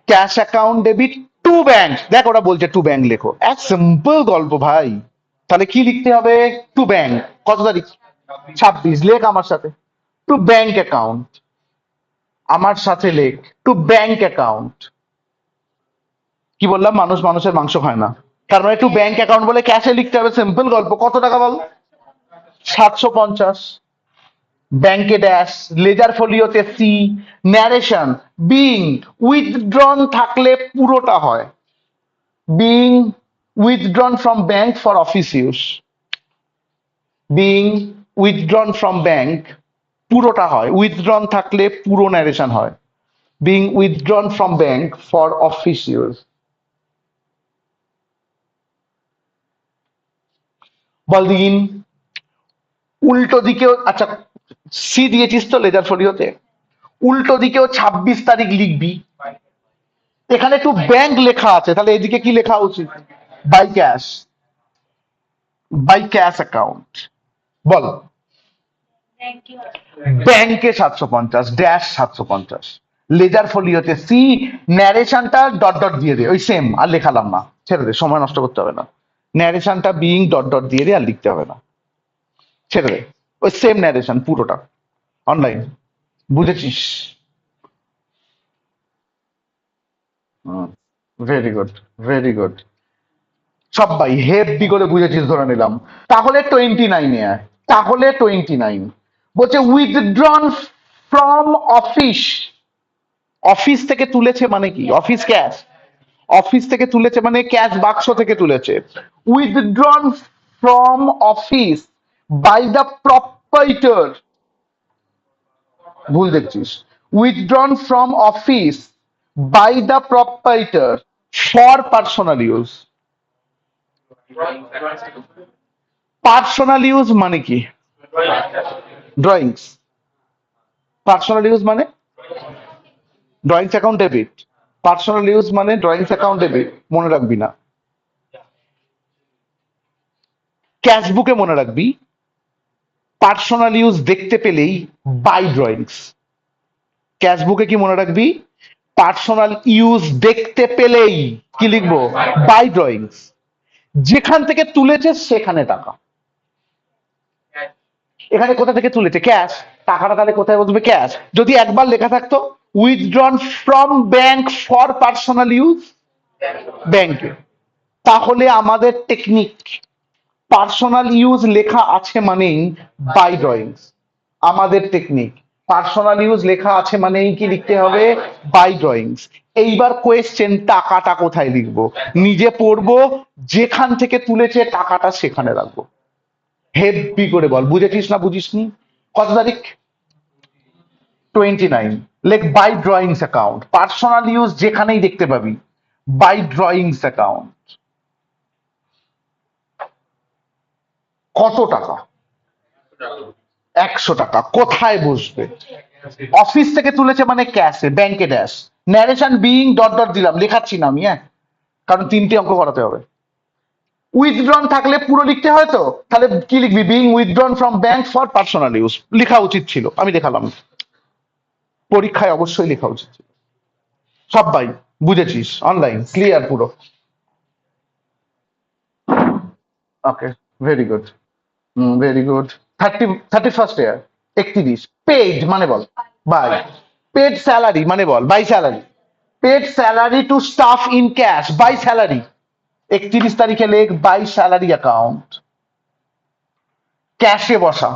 Cash account debit to bank. দেখ ওরা বলছে টু ব্যাংক লেখো, এক সিম্পল গল্প ভাই। তাহলে কি লিখতে হবে? To bank. কত তারিখ? 26। লেখ আমার সাথে, টু ব্যাংক অ্যাকাউন্ট। আমার সাথে লেখ, টু ব্যাংক অ্যাকাউন্ট। কি বললাম? মানুষ মানুষের মাংস খায় না, তার মানে টু ব্যাংক অ্যাকাউন্ট বলে ক্যাশে লিখতে হবে। সিম্পল গল্প। কত টাকা বল? 750। ব্যাংকে ড্যাশ, লেজার ফোলিওতে সি, ন্যারেশন বিং উইথড্রন থাকলে পুরোটা হয় being withdrawn from bank for office use. Being withdrawn from bank পুরোটা হয়, উইথড্রন থাকলে পুরো ন্যারেশন হয়। Being withdrawn from bank for office use. বল দিন। উল্টো দিকেও, আচ্ছা সি দিয়েছিস তো লেজার ফোলিওতে, উল্টো দিকেও 26 তারিখ লিখবি। এখানে একটু ব্যাংক লেখা আছে, তাহলে এদিকে কি লেখা উচিত? By cash, by cash account. বল। ব্যাংকে 750 ড্যাশ 750, লেজার ফোলিওতে সি, ন্যারেশনটা ডট ডট দিয়ে দে, ওই সেম, আর লেখালাম না, ছেড়ে দে, সময় নষ্ট করতে হবে না। ন্যারেশনটা বিং ডট ডট দিয়ে দে, আর লিখতে হবে না, ছেড়ে দে, ওই সেম ন্যারেশন পুরোটা অনলাইন। বুঝেছিস? Very good, very good. সবাই হেভি করে বুঝেছিস ধরে নিলাম। তাহলে 29-এ আয়। তাহলে 29 বলছে উইথড্রন ফ্রম অফিস। অফিস থেকে তুলেছে মানে কি? Office cash. অফিস থেকে তুলেছে মানে ক্যাশ বাক্স থেকে তুলেছে। Withdrawn from office by the proprietor, ভুল দেখছিস, withdrawn from office by the proprietor for personal use. Personal use মানে কি? ড্রয়িংস। পার্সোনাল ইউজ মানে drawings account debit. Personal use মানে ড্রয়িংস অ্যাকাউন্ট ডেবিট, মনে রাখবি না। ক্যাশবুকে মনে রাখবি পার্সোনাল ইউজ দেখতে পেলেই বাই ড্রয়িংস। ক্যাশবুকে কি মনে রাখবি? পার্সোনাল ইউজ দেখতে পেলেই কি লিখবো? By drawings. যেখান থেকে তুলেছে সেখানে টাকা। এখানে কোথা থেকে তুলেছে? ক্যাশ। টাকাটা তাহলে কোথায় বসবে? ক্যাশ। যদি একবার লেখা থাকতো withdrawn from bank for personal use, ব্যাংকে, তাহলে আমাদের টেকনিক পার্সোনাল ইউজ লেখা আছে মানেই বাই ড্রয়িংস। আমাদের টেকনিক পার্সোনাল ইউজ লেখা আছে মানেই কি লিখতে হবে? By drawings. এইবার কোয়েশ্চেন, টাকাটা কোথায় লিখবো? নিজে পড়বো, যেখান থেকে তুলেছে টাকাটা সেখানে রাখবো। হেভি করে বল, বুঝেছিস না বুঝিসনি? কত তারিখ? 29। লেখ by drawings account. Personal use যেখানেই দেখতে পাবি বাই ড্রয়িংস অ্যাকাউন্ট। কত টাকা? 100 টাকা। কোথায় বসবে? অফিস থেকে তুলেছে মানে ক্যাশে, ব্যাংকে dash. Narration being dot dot দিলাম, লেখাচ্ছি না আমি, হ্যাঁ, কারণ 3টে অঙ্ক করাতে হবে। উইথড্রন থাকলে পুরো লিখতে হয়, তো তাহলে কি লিখবি? Being withdrawn from bank for personal use লেখা উচিত ছিল, আমি দেখালাম। পরীক্ষায় অবশ্যই লেখা উচিত ছিল। সবাই বুঝেছিস? অনলাইন ক্লিয়ার পুরো? Okay, very good, very good. 31st year. 31। Paid মানে বল? বাই। পেড স্যালারি মানে বল? By salary. Paid salary to staff in cash, by salary. 31 তারিখে লেখ বাই স্যালারি অ্যাকাউন্ট। ক্যাশে বসা।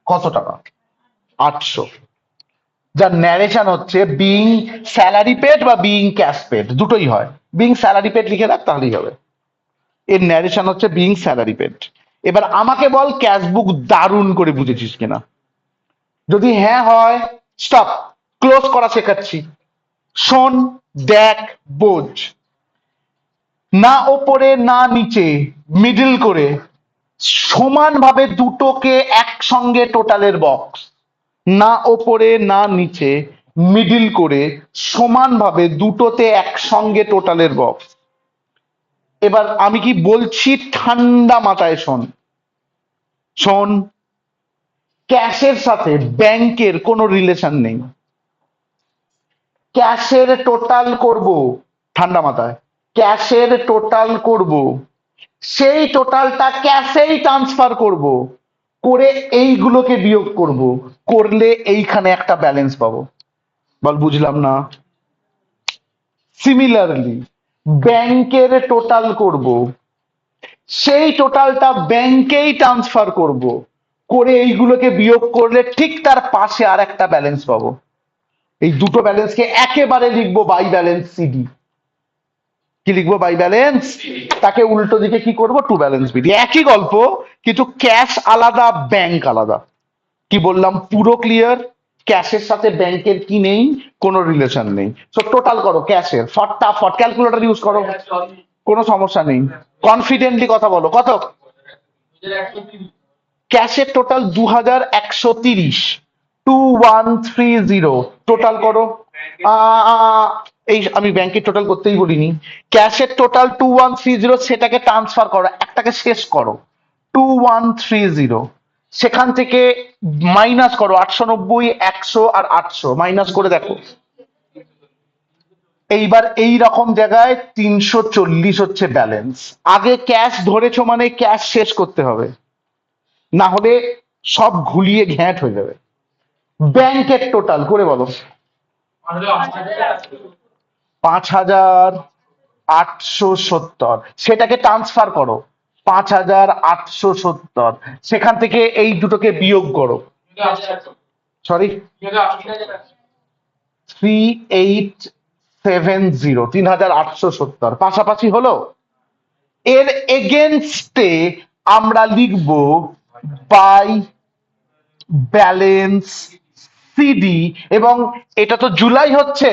কত টাকা? 800। যার ন্যারেশন হচ্ছে বিইং স্যালারি পেড বা বিইং ক্যাশ পেড, দুটোই হয়। বিইং স্যালারি পেড লিখে রাখ, তাহলেই হবে। এর ন্যারেশন হচ্ছে বিইং স্যালারি পেড। এবার আমাকে বল ক্যাশবুক দারুণ করে বুঝেছিস কিনা। যদি হ্যাঁ হয় স্টপ, ক্লোজ করা শেখাচ্ছি। শোন, দেখ, বোঝ। না ওপরে না নিচে, মিডল করে সমানভাবে দুটোকে একসঙ্গে টোটালের বক্স। না ওপরে না নিচে, মিডল করে সমানভাবে দুটোতে একসঙ্গে টোটালের বক্স। এবার আমি কি বলছি ঠান্ডা মাথায় শোন। শোন, ক্যাশের সাথে ব্যাংকের কোনো রিলেশন নেই। ক্যাশের টোটাল করব, ঠান্ডা মাথায়, ক্যাশের টোটাল করব, সেই টোটালটা ক্যাশেই ট্রান্সফার করব, করে এইগুলোকে বিয়োগ করব, করলে এইখানে একটা ব্যালেন্স পাবো। বল বুঝলাম না? সিমিলারলি ব্যাংকের টোটাল করব, সেই টোটালটা ব্যাংকেই ট্রান্সফার করব, করে এইগুলোকে বিয়োগ করলে ঠিক তার পাশে আর একটা ব্যালেন্স পাবো। এই দুটো ব্যালেন্সকে একেবারে লিখবো বাই ব্যালেন্স সিডি। কি লিখবো? By balance. তাকে উল্টো দিকে কি করব? To balance BD. একই গল্প, কিন্তু ক্যাশ আলাদা, ব্যাংক আলাদা। কি বললাম? পুরো ক্লিয়ার? ক্যাশের সাথে ব্যাংকের কি নেই? কোনো রিলেশন নেই। সো টোটাল করো ক্যাশের, ফটাফট ক্যালকুলেটর ইউজ করো, কোনো সমস্যা নেই। কনফিডেন্টলি কথা বলো, কত? ক্যাশের টোটাল 2130, 2130। টোটাল করো। এই আমি ব্যাংকের টোটাল করতেই বলিনি। ক্যাশের টোটাল 2130, সেটাকে ট্রান্সফার করো, একটাকে শেষ করো। 2130, সেখান থেকে মাইনাস করো 890, 100 আর 800 মাইনাস করে দেখো। এইবার এই রকম জায়গায় 340 হচ্ছে ব্যালেন্স। আগে ক্যাশ ধরেছো মানে ক্যাশ শেষ করতে হবে, না হলে সব ঘুলিয়ে ঘ্যাঁট হয়ে যাবে। ব্যাংকের টোটাল করে বলো। 5870, সেটাকে ট্রান্সফার করো। 5870, সেখান থেকে এই দুটোকে বিয়োগ করো। সরি, 3870, 70, 3870, পাশাপাশি হলো। এর এগেনস্টে আমরা লিখব বাই ব্যালেন্স সিডি, এবং এটা তো জুলাই হচ্ছে,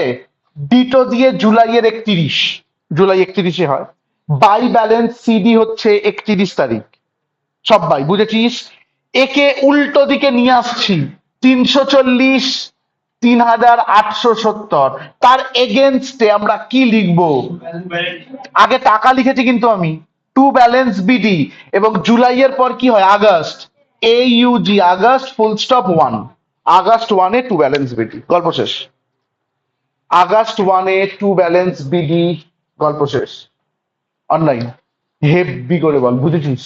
ডিটো দিয়ে জুলাইয়ের 31, জুলাই 31-এ হয়। বাই ব্যালেন্স সিডি হচ্ছে 31 তারিখ। সবাই বুঝেছিস? একে উল্টো দিকে নিয়ে আসছি, 340, 3870, তার এগেনস্টে আমরা কি লিখবো? আগে টাকা লিখেছি কিন্তু আমি, টু ব্যালেন্স বিডি, এবং জুলাইয়ের পর কি হয়? August, AUG, August full stop 1, August 1-এ টু ব্যালেন্স বিডি, গল্প শেষ। আগস্ট 1-এ টু ব্যালেন্স বিডি, গল্প শেষ। অনলাইন হেভি করে বল, বুঝেছিস?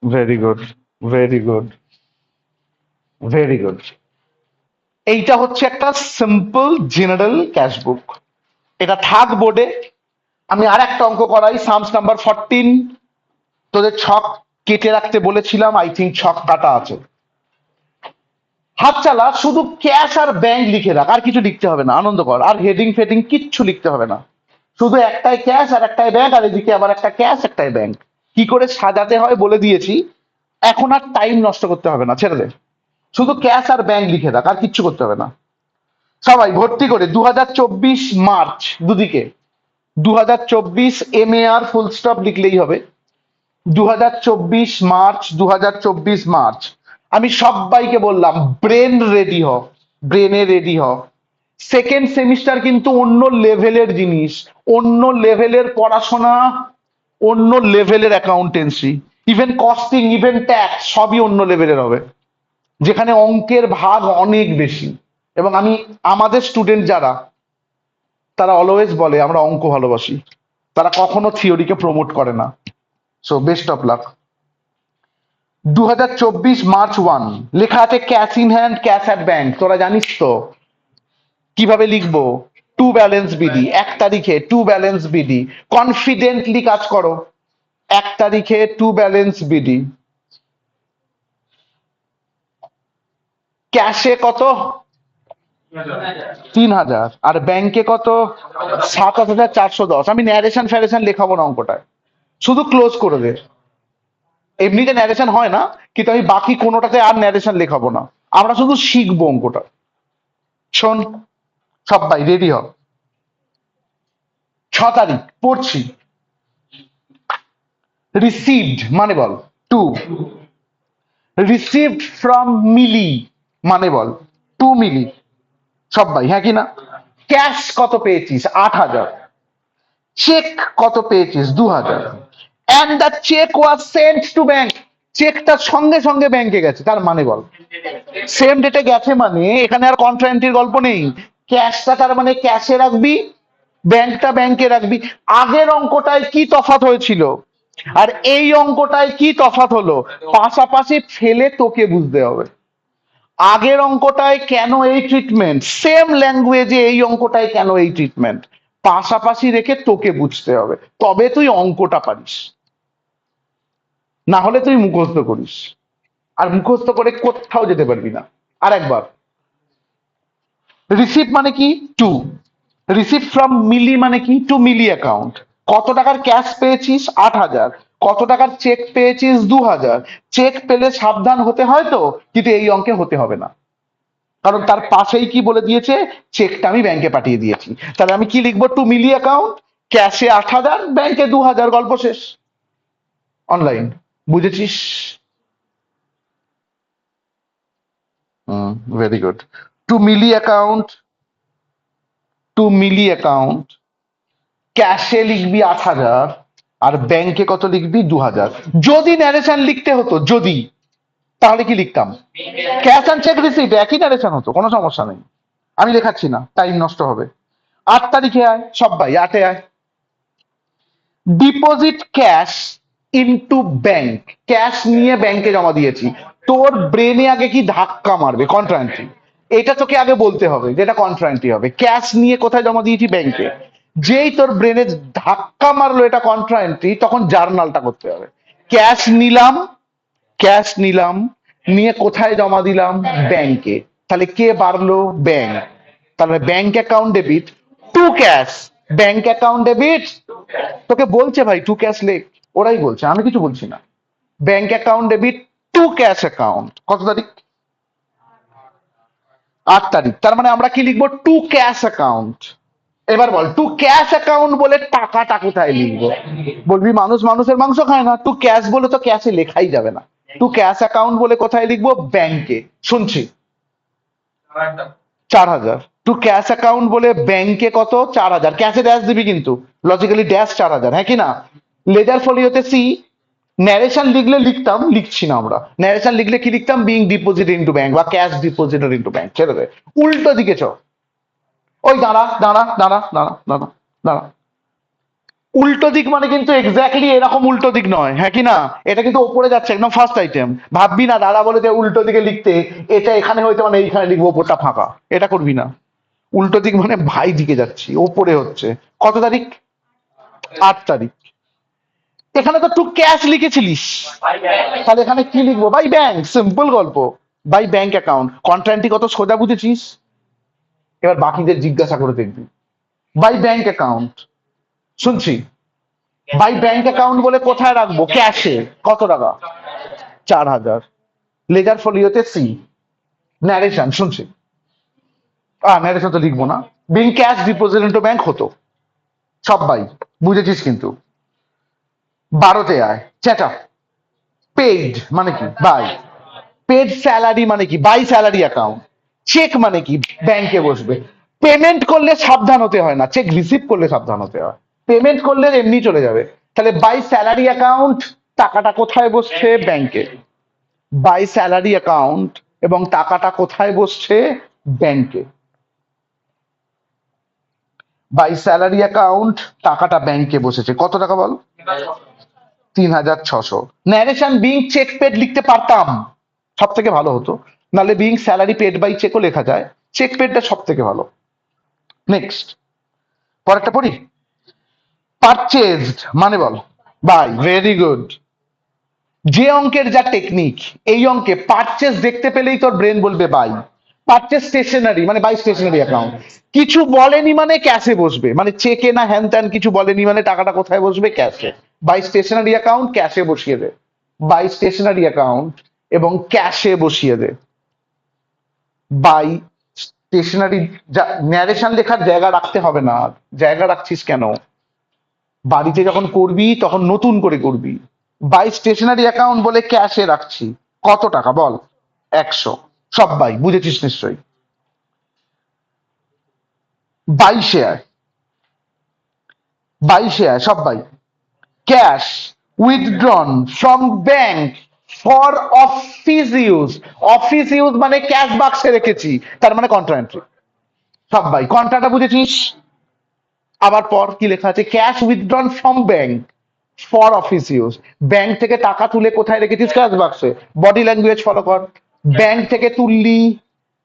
Very good, very good, very good. এইটা হচ্ছে একটা সিম্পল জেনারেল ক্যাশ বুক, এটা থাক বোর্ডে। আমি আর একটা অঙ্ক করাই, সামস নাম্বার 14। তোদের ছক কেটে রাখতে বলেছিলাম, আই থিঙ্ক ছক কাটা আছে। হাত চালা, শুধু ক্যাশ আর ব্যাংক লিখে রাখ, আর কিছু লিখতে হবে না, আনন্দ কর। আর হেডিং ফেডিং কিচ্ছু লিখতে হবে না, শুধু একটাই ক্যাশ আর একটাই ব্যাংক, আর এদিকে আবার একটা ক্যাশ একটাই ব্যাংক। কি করে সাজাতে হয় বলে দিয়েছি, এখন আর টাইম নষ্ট করতে হবে না, ছেড়ে দে। শুধু ক্যাশ আর ব্যাংক লিখে রাখ, আর কিচ্ছু করতে হবে না। সবাই ভর্তি করে 2024 মার্চ দুদিকে, 2024 MAR ফুল স্টপ লিখলেই হবে। 2024 মার্চ, 2024 মার্চ। আমি সবাইকে বললাম ব্রেন রেডি হ, ব্রেনে রেডি হ। সেকেন্ড সেমিস্টার কিন্তু অন্য লেভেলের জিনিস, অন্য লেভেলের পড়াশোনা, অন্য লেভেলের accountancy, even costing, even tax, সবই অন্য লেভেলের হবে, যেখানে অঙ্কের ভাগ অনেক বেশি। এবং আমি, আমাদের স্টুডেন্ট যারা, তারা অলওয়েজ বলে আমরা অঙ্ক ভালোবাসি, তারা কখনো থিওরিকে প্রমোট করে না। So best of luck. 2024 March 1 লেখা আছে cash in hand, cash at bank. তোরা জানিস তো কিভাবে লিখবো? টু ব্যালেন্স বিডি, 1 তারিখে টু ব্যালেন্স বিডি। কনফিডেন্টলি কাজ করো, 1 তারিখে টু ব্যালেন্স বিডি। ক্যাশে কত? 3000, আর ব্যাংকে কত? 27,410। আমি ন্যারেশন ফ্যারেশন লেখাবো না অঙ্কটায়, শুধু ক্লোজ করে দে। এমনিতে ন্যারেশন হয় না, কিন্তু আমি বাকি কোনোটাতে আর ন্যারেশন লেখাবো না, আমরা শুধু শিখবো অঙ্কটা। শোন, সবাই রেডি হ। 6 তারিখ পড়ছি। রিসিভড মানে বল? টু। রিসিভড ফ্রম মিলি মানে বল? 2 মিলি। সবাই হ্যাঁ কি না? ক্যাশ কত পেয়েছিস? 8,000। চেক কত পেয়েছিস? 2,000। And the cheque was sent to bank, চেকটা সঙ্গে সঙ্গে ব্যাংকে গেছে, তার মানে বল? সেম ডেটে গেছে মানে এখানে আর কন্ট্রাএন্ট্রির গল্প নেই। ক্যাশটা তার মানে ক্যাশে রাখবি, ব্যাংকটা ব্যাংকে রাখবি। আগের অঙ্কটায় কি তফাৎ হয়েছিল আর এই অঙ্কটায় কি তফাৎ হলো, পাশাপাশি ফেলে তোকে বুঝতে হবে। আগের অঙ্কটায় কেন এই ট্রিটমেন্ট, সেম ল্যাঙ্গুয়েজে এই অঙ্কটায় কেন এই ট্রিটমেন্ট, পাশাপাশি রেখে তোকে বুঝতে হবে, তবে তুই অঙ্কটা পারিস। না হলে তুই মুখস্থ করিস, আর মুখস্থ করে কোথাও যেতে পারবি না। আর একবার, রিসিভ মানে কি? টু। রিসিভ ফ্রম মিলি মানে কি? To Mili account. কত টাকার ক্যাশ পেয়েছিস? 8,000। কত টাকার চেক পেয়েছিস? 2,000। চেক পেলে সাবধান হতে হয় তো, কিন্তু এই অঙ্কে হতে হবে না, কারণ তার পাশেই কি বলে দিয়েছে? চেকটা আমি ব্যাংকে পাঠিয়ে দিয়েছি। তাহলে আমি কি লিখবো? টু মিলি অ্যাকাউন্ট, ক্যাশে 8,000, ব্যাংকে 2,000, গল্প শেষ। অনলাইন, বুঝেছিস? Very good. To Mili account, to Mili account, ক্যাশে লিখবি 8,000, আর ব্যাংকে কত লিখবি? 2,000। যদি ন্যারেশন লিখতে হতো, যদি, তাহলে কি লিখতাম? ক্যাশ অ্যান্ড চেক রিসিপ্ট একই ন্যারেশন হতো, কোনো সমস্যা নেই। আমি লেখাচ্ছি না, টাইম নষ্ট হবে। 8 তারিখে আয়, সবাই 8-এ আয়। Deposit cash into bank, cash নিয়ে ব্যাংকে জমা দিয়েছি। তোর ব্রেনে আগে কি ধাক্কা মারবে? কন্ট্রাএন্ট্রি। এটা তোকে আগে বলতে হবে যেটা কন্ট্রাএন্ট্রি হবে। ক্যাশ নিয়ে কোথায় জমা দিয়েছি? ব্যাংকে। যেই তোর ব্রেনে ধাক্কা মারলো এটা কন্ট্রাএন্ট্রি, তখন জার্নালটা করতে হবে। ক্যাশ নিলাম, ক্যাশ নিলাম, নিয়ে কোথায় জমা দিলাম? ব্যাংকে। তাহলে কে বাড়লো? ব্যাংক। তাহলে bank account debit to cash. Bank account debit, তোকে বলছে ভাই টু ক্যাশ লেখ, ওরাই বলছে, আমি কিছু বলছি না। Bank account debit to cash account, কত তারিখ? 8 তারিখ। তার মানে আমরা কি লিখবো? To cash account. এবার বল টু ক্যাশ অ্যাকাউন্ট বলে টাকাটা কোথায় লিখবো? বলবি মানুষ মানুষের মাংস খায় না, টু ক্যাশ বলে তো ক্যাশে লেখাই যাবে না। টু ক্যাশ অ্যাকাউন্ট বলে কোথায় লিখবো? ব্যাংকে। শুনছি 4,000। টু ক্যাশ অ্যাকাউন্ট বলে ব্যাংকে কত? 4,000। ক্যাশে ড্যাশ দিবি কিন্তু, লজিক্যালি ড্যাশ 4,000, হ্যাঁ কি না? লেজার ফোলিওতে সি। ন্যারেশন লিখলে লিখতাম, লিখছি না আমরা। ন্যারেশন লিখলে কি লিখতাম? বিং ডিপোজিট ইন্টু ব্যাংক বা ক্যাশ ডিপোজিটেড ইন্টু ব্যাংক। ছেড়ে দে, উল্টো দিকে চ। ওই দাঁড়া দাঁড়া দাঁড়া দাঁড়া দাঁড়া দাঁড়া, উল্টো দিক মানে কিন্তু এক্স্যাক্টলি এরকম উল্টো দিক নয়, হ্যাঁ কি না? এটা কিন্তু ওপরে যাচ্ছে, একদম ফার্স্ট আইটেম। ভাববি না দাদা বলে যে উল্টো দিকে লিখতে, এটা এখানে হইতে মানে এইখানে লিখবো, ওপরটা ফাঁকা, এটা করবি না। উল্টো দিক মানে ভাই দিকে যাচ্ছি, ওপরে হচ্ছে। কত তারিখ? 8 তারিখ। এখানে তো টু ক্যাশ লিখেছিলিস, তাহলে এখানে কি লিখবো? By bank. সিম্পল গল্প, বাই ব্যাংক অ্যাকাউন্ট। কন্ট্রান্টি কত সোজা বুঝেছিস? এবার বাকিদের জিজ্ঞাসা করে দেখবি। বাই ব্যাংক অ্যাকাউন্ট, শুনছি। বাই ব্যাংক অ্যাকাউন্ট বলে কোথায় রাখবো? ক্যাশে। কত টাকা? 4,000। লেজার ফোলিওতে সি। ন্যারেশন শুনছি। ন্যারেশন তো লিখবো না। Being cash deposit into bank হতো। সব বাই, বুঝেছিস কিন্তু। 12তে আয় চেটা। পেইড মানে কি? বাই। পেড স্যালারি মানে কি? By salary account. চেক মানে কি? ব্যাংকে বসবে। পেমেন্ট করলে সাবধান হতে হয় না, চেক রিসিভ করলে সাবধান হতে হয়। পেমেন্ট করলে এমনি চলে যাবে। তাহলে বাই স্যালারি অ্যাকাউন্ট, টাকাটা কোথায় বসছে? ব্যাংকে। বাই স্যালারি অ্যাকাউন্ট এবং টাকাটা কোথায় বসছে? ব্যাংকে। বাই স্যালারি অ্যাকাউন্ট, টাকাটা ব্যাংকে বসেছে। কত টাকা বল? 3,600। ন্যারেশন বিং চেক পেড লিখতে পারতাম, সব থেকে ভালো হতো। নাহলে বিং স্যালারি পেড বাই চেকও লেখা যায়, চেক পেডটা সব থেকে ভালো। নেক্সট, পরেরটা পড়ি। পারচেজড মানে বল? বাই। Very good. যে অঙ্কের যা টেকনিক, এই অঙ্কে পারচেজ দেখতে পেলেই তোর ব্রেন বলবে বাই। পারচেজ স্টেশনারি মানে বাই স্টেশনারি অ্যাকাউন্ট। কিছু বলেনি মানে ক্যাশে বসবে, মানে চেকে না হ্যান ত্যান কিছু বলেনি মানে টাকাটা কোথায় বসবে? ক্যাশে। বাই স্টেশনারি অ্যাকাউন্ট, ক্যাশে বসিয়ে দে। বাই স্টেশনারি অ্যাকাউন্ট এবং ক্যাশে বসিয়ে দে। By stationery. ন্যারেশন লেখার জায়গা রাখতে হবে না, জায়গা রাখছিস কেন? বাড়িতে যখন করবি তখন নতুন করে করবি। বাই স্টেশনারি অ্যাকাউন্ট বলে ক্যাশে রাখছি। কত টাকা বল? 100। সব বাই, বুঝেছিস নিশ্চয়ই। 22-এ আয়, 22-এ আয়, সব by. Cash withdrawn from bank for office use. Office use মানে ক্যাশ বাক্সে রেখেছি, তার মানে কন্ট্রা এন্ট্রি। সব বাই। কন্ট্রাটা বুঝেছিস? আবার পর কি লেখা আছে? Cash withdrawn from bank for office use. Bank থেকে টাকা তুলে কোথায় রেখেছিস? ক্যাশ বাক্সে। বডি ল্যাঙ্গুয়েজ ফলো কর। ব্যাংক থেকে তুললি,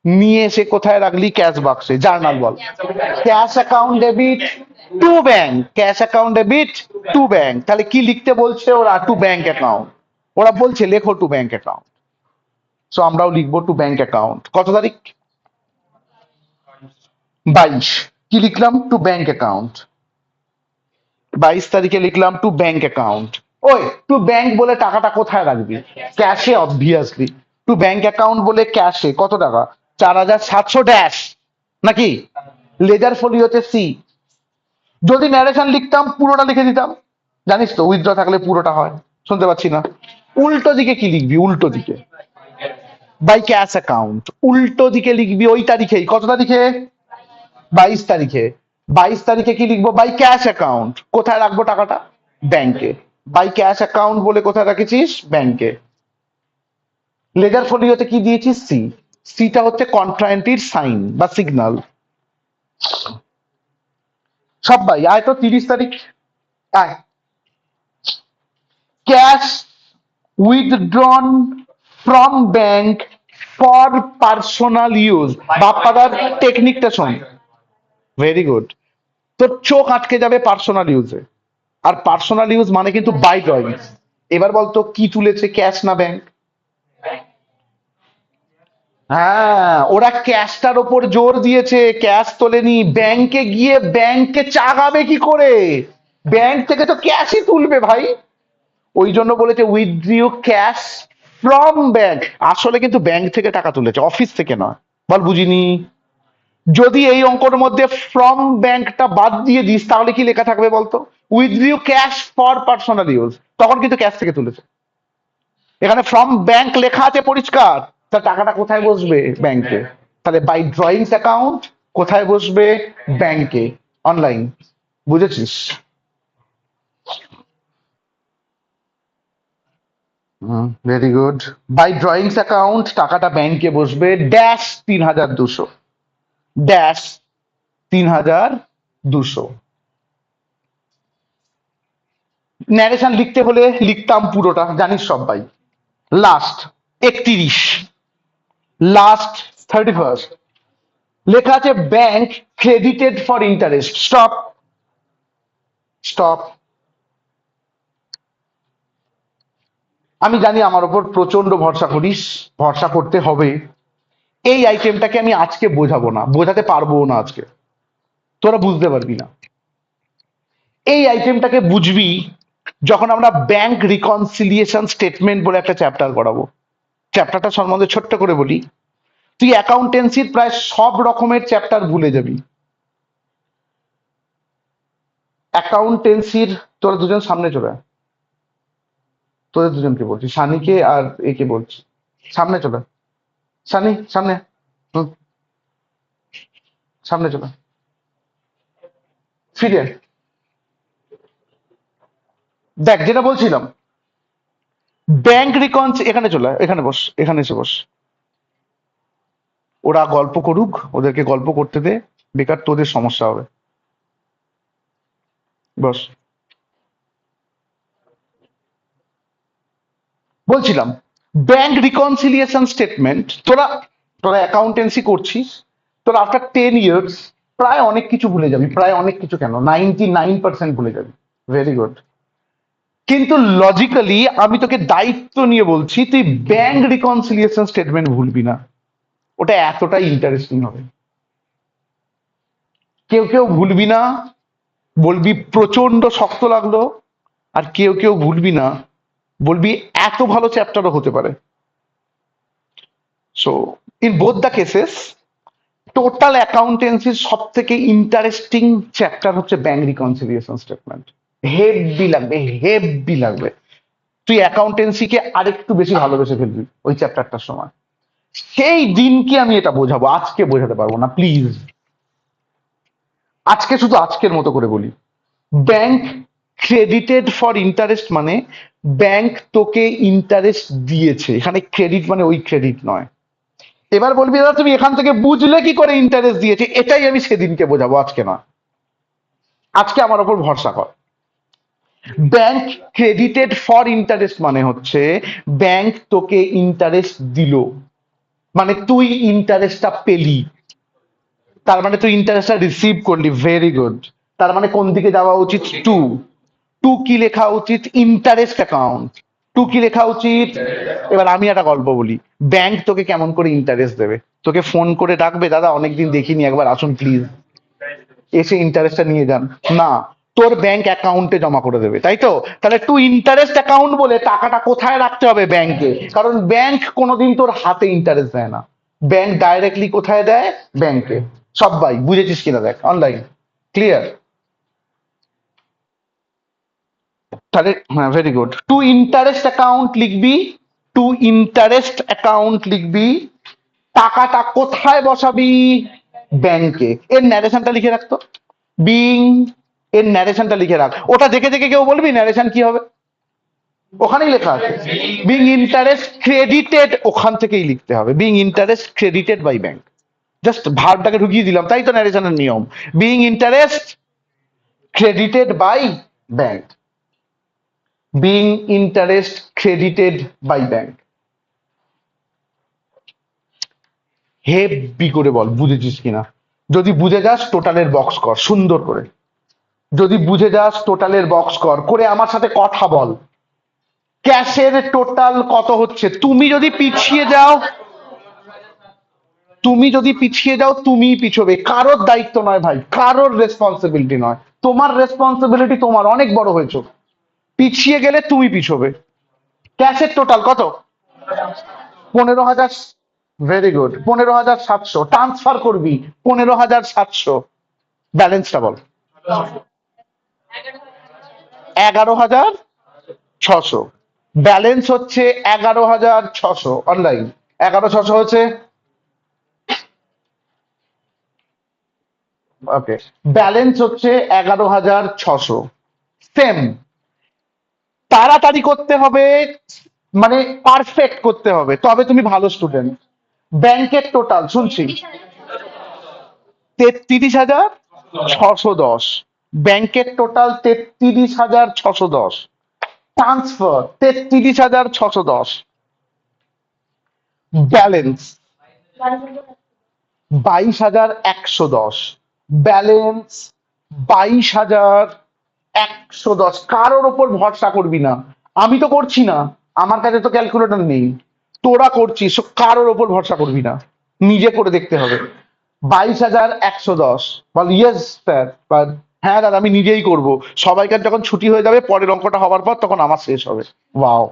নিয়ে এসে কোথায় রাখলি? ক্যাশ বাক্সে। জার্নাল বল। Cash account debit to bank. Cash account debit to bank. তাহলে কি লিখতে বলছে ওরা? Two bank account. ওরা বলছে লেখো টু ব্যাংক অ্যাকাউন্ট, সো আমরাও লিখবো টু ব্যাংক অ্যাকাউন্ট। কত তারিখ? 22। কি লিখলাম? To bank account. 22 তারিখে লিখলাম টু ব্যাংক অ্যাকাউন্ট। ওই টু ব্যাংক বলে টাকাটা কোথায় রাখবি? ক্যাশে, অবভিয়াসলি। টু ব্যাংক অ্যাকাউন্ট বলে ক্যাশে। কত টাকা? 4,700 ড্যাশ নাকি? লেজার ফোলিওতে সি। যদি ন্যারেশন লিখতাম পুরোটা লিখে দিতাম, জানিস তো উইথড্র থাকলে পুরোটা হয়। শুনতে পাচ্ছি না। উল্টো দিকে কি লিখবি? উল্টো দিকে বাই ক্যাশ অ্যাকাউন্ট, উল্টো দিকে লিখবি ওই তারিখেই। কত তারিখে? 22 তারিখে। 22 তারিখে কি লিখবো? By cash account. কোথায় রাখবো টাকাটা? ব্যাংকে। বাই ক্যাশ অ্যাকাউন্ট বলে কোথায় রাখেছিস? ব্যাংকে। লেজার ফোলিওতে কি দিয়েছিস? সি। সিটা হচ্ছে কন্ট্রাএন্ট্রির সাইন বা সিগন্যাল। সব ভাই আয় তো 30 তারিখ আয়। Cash withdrawn from bank for personal use. বাপ্পাদার টেকনিকটা শোন। Very good. তোর চোখ আটকে যাবে পার্সোনাল ইউজে, আর পার্সোনাল ইউজ মানে কিন্তু বাই ড্রয়িং। এবার বলতো কি তুলেছে, ক্যাশ না ব্যাংক? হ্যাঁ, ওরা ক্যাশটার ওপর জোর দিয়েছে, ক্যাশ তোলেনি। ব্যাংকে গিয়ে ব্যাংকে চাগাবে কি করে? ব্যাংক থেকে তো ক্যাশই তুলবে ভাই। ওই জন্য বলেছে উইথড্রিউ ক্যাশ ফ্রম ব্যাংক। আসলে কিন্তু ব্যাংক থেকে টাকা তুলেছে, অফিস থেকে নয়। বল বুঝিনি। যদি এই অঙ্কর মধ্যে ফ্রম ব্যাংকটা বাদ দিয়ে দিস তাহলে কি লেখা থাকবে বলতো? উইথড্রিউ ক্যাশ ফর পার্সোনাল ইউজ, তখন কিন্তু ক্যাশ থেকে তুলেছে। এখানে ফ্রম ব্যাংক লেখা আছে পরিষ্কার। তা টাকাটা কোথায় বসবে? ব্যাংকে। তাহলে বাই ড্রয়িংস অ্যাকাউন্ট কোথায় বসবে? ব্যাংকে। অনলাইন। বুঝেছিস? Very good. By drawings account টাকাটা ব্যাংকে বসবে ড্যাশ ৩,২০০, ড্যাশ ৩,২০০। ন্যারেশন লিখতে হলে লিখতাম পুরোটা, জানিস সবাই। লাস্ট ৩১, লাস্ট 31st লেখা আছে bank credited for interest. Stop, stop. আমি জানি আমার ওপর প্রচন্ড ভরসা করিস, ভরসা করতে হবে। এই আইটেমটাকে আমি আজকে বোঝাবো না, বোঝাতে পারবো না আজকে, তোরা বুঝতে পারবি না। এই আইটেমটাকে বুঝবি যখন আমরা ব্যাংক রিকনসিলিয়েশন স্টেটমেন্ট বলে একটা চ্যাপ্টার করাবো। চ্যাপ্টারটা সম্বন্ধে ছোট্ট করে বলি। তুই অ্যাকাউন্টেন্সির প্রায় সব রকমের চ্যাপ্টার ভুলে যাবি। অ্যাকাউন্টেন্সির, তোরা দুজন সামনে চলে আয়। তোদের দুজনকে বলছি, সানিকে আর একে বলছি। সামনে চলে আয়। সানি সামনে। হুম, সামনে চলে আয়। ফিরে আয়। দেখ যেটা বলছিলাম, ব্যাংক রিকনস, এখানে চলে আয়, এখানে বস, এখানে এসে বস। ওরা গল্প করুক, ওদেরকে গল্প করতে দে, বেকার তোদের সমস্যা হবে। বস। বলছিলাম ব্যাংক রিকনসিলিয়েশন স্টেটমেন্ট, তোরা তোরা অ্যাকাউন্টেন্সি করছিস, তোরা আফটার 10 ইয়ার্স প্রায় অনেক কিছু ভুলে যাবি। প্রায় অনেক কিছু কেন, 99% ভুলে যাবি। Very good. কিন্তু লজিক্যালি আমি তোকে দায়িত্ব নিয়ে বলছি, তুই ব্যাংক রিকনসিলিয়েশন স্টেটমেন্ট ভুলবি না। ওটা এতটাই ইন্টারেস্টিং হবে। কেউ কেউ ভুলবি না, বলবি প্রচন্ড শক্ত লাগলো। আর কেউ কেউ ভুলবি না, বলবি এত ভালো চ্যাপ্টারও হতে পারে। So in both the cases, total অ্যাকাউন্টেন্সির সব থেকে ইন্টারেস্টিং চ্যাপ্টার হচ্ছে ব্যাংক রিকনসিলিয়েশন স্টেটমেন্ট। হেভি লাগবে, হেভি লাগবে। তুই অ্যাকাউন্টেন্সিকে আরেকটু বেশি ভালোবেসে ফেলবি ওই চ্যাপ্টারটার সময়। সেই দিনকে আমি এটা বোঝাবো, আজকে বোঝাতে পারবো না প্লিজ। আজকে শুধু আজকের মতো করে বলি, ব্যাংক ক্রেডিটেড ফর ইন্টারেস্ট মানে ব্যাংক তোকে ইন্টারেস্ট দিয়েছে। এখানে ক্রেডিট মানে ওই ক্রেডিট নয়। এবার বলবি দাদা তুমি এখান থেকে বুঝলে কি করে ইন্টারেস্ট দিয়েছে? এটাই আমি সেদিনকে বোঝাবো, আজকে না। আজকে আমার ওপর ভরসা কর। ব্যাংক ক্রেডিটেড ফর ইন্টারেস্ট মানে হচ্ছে ব্যাংক তোকে ইন্টারেস্ট দিল, মানে তুই ইন্টারেস্টটা পেলি, তার মানে তুই ইন্টারেস্টটা রিসিভ করলি। Very good. তার মানে কোন দিকে যাওয়া উচিত? টু। টু কি লেখা উচিত? Interest account. টু কি লেখা উচিত? এবার আমি একটা গল্প বলি। ব্যাংক তোকে কেমন করে ইন্টারেস্ট দেবে? তোকে ফোন করে ডাকবে, দাদা অনেকদিন দেখিনি, একবার আসুন প্লিজ, এসে ইন্টারেস্টটা নিয়ে যান। না, তোর ব্যাংক অ্যাকাউন্টে জমা করে দেবে, তাই তো? তাহলে টু ইন্টারেস্ট অ্যাকাউন্ট বলে টাকাটা কোথায় রাখতে হবে? ব্যাংকে। কারণ ব্যাংক কোনোদিন তোর হাতে ইন্টারেস্ট দেয় না। ব্যাংক ডাইরেক্টলি কোথায় দেয়? ব্যাংকে। সবাই বুঝেছিস কিনা দেখ অনলাইন। ক্লিয়ার? তাহলে হ্যাঁ, very good. To interest account লিখবি, টু ইন্টারেস্ট অ্যাকাউন্ট লিখবি। টাকাটা কোথায় বসাবি? ব্যাংকে। এর ন্যারেশনটা লিখে রাখতো, বিং, এর ন্যারেশনটা লিখে রাখ। ওটা দেখে দেখে কেউ বলবি ন্যারেশন কি হবে? ওখানেই লেখা আছে বিং ইন্টারেস্ট ক্রেডিটেড, ওখান থেকেই লিখতে হবে being interest credited by bank. Just ভার্বটাকে ঢুকিয়ে দিলাম, তাই তো ন্যারেশনের নিয়ম। Being interest credited by bank, being interest credited by bank. Heavy করে বল বুঝেছিস কিনা। যদি বুঝে যাস টোটালের বক্স কর সুন্দর করে। যদি বুঝে যাস টোটালের বক্স কর করে আমার সাথে কথা বল। ক্যাশের টোটাল কত হচ্ছে? তুমি যদি পিছিয়ে যাও, তুমি যদি পিছিয়ে যাও তুমিই পিছবে, কারোর দায়িত্ব নয় ভাই, কারোর রেসপন্সিবিলিটি নয়। তোমার রেসপন্সিবিলিটি, তোমার অনেক বড় হয়েছো, পিছিয়ে গেলে তুমি পিছবে। ক্যাশের টোটাল কত? 15,000। Very good, 15,700। ট্রান্সফার করবি 15,700। ব্যালেন্সটা বল। 11,600। ব্যালেন্স হচ্ছে 11,600 অনলাইন। 11,600 হচ্ছে, ওকে, ব্যালেন্স হচ্ছে 11,600। সেম, তাড়াতাড়ি করতে হবে, মানে পারফেক্ট করতে হবে, তবে তুমি ভালো স্টুডেন্ট। ব্যাংকের টোটাল শুনছি 33,610। ব্যাংকের টোটাল 33,610। ট্রান্সফার 33,610। ব্যালেন্স 22,110। ব্যালেন্স 22,110। কারোর ওপর ভরসা করবি না, আমি তো করছি না, আমার কাছে তো ক্যালকুলেটর নেই, তোরা করছিস, কারোর ওপর ভরসা করবি না, নিজে করে দেখতে হবে। 22,110। বল ইয়েস স্যার, হ্যাঁ দাদা আমি নিজেই করব। সবাইকার যখন ছুটি হয়ে যাবে পরের অঙ্কটা হওয়ার পর, তখন আমার শেষ হবে। ওয়াও,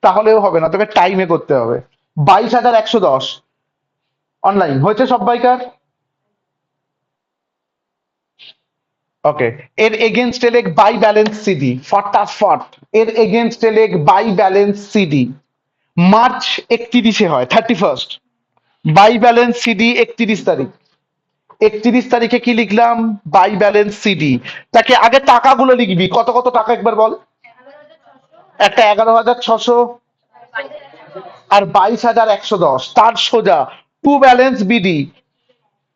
তাহলেও হবে না, তোকে টাইমে করতে হবে। 22,110 অনলাইন হয়েছে সবাইকার। ওকে, এর এগেনস্ট এলেক বাই ব্যালেন্স সিডি ফটাফট। এর এগেনস্ট এলেক বাই ব্যালেন্স সিডি মার্চ 31-এ হয়, 31st। বাই ব্যালেন্স সিডি 31 তারিখ। 31 তারিখে কি লিখলাম? By balance CD. তাকে আগে টাকাগুলো লিখবি, কত কত টাকা একবার বল। একটা 11,600 আর 22,110। তার সোজা two balance BD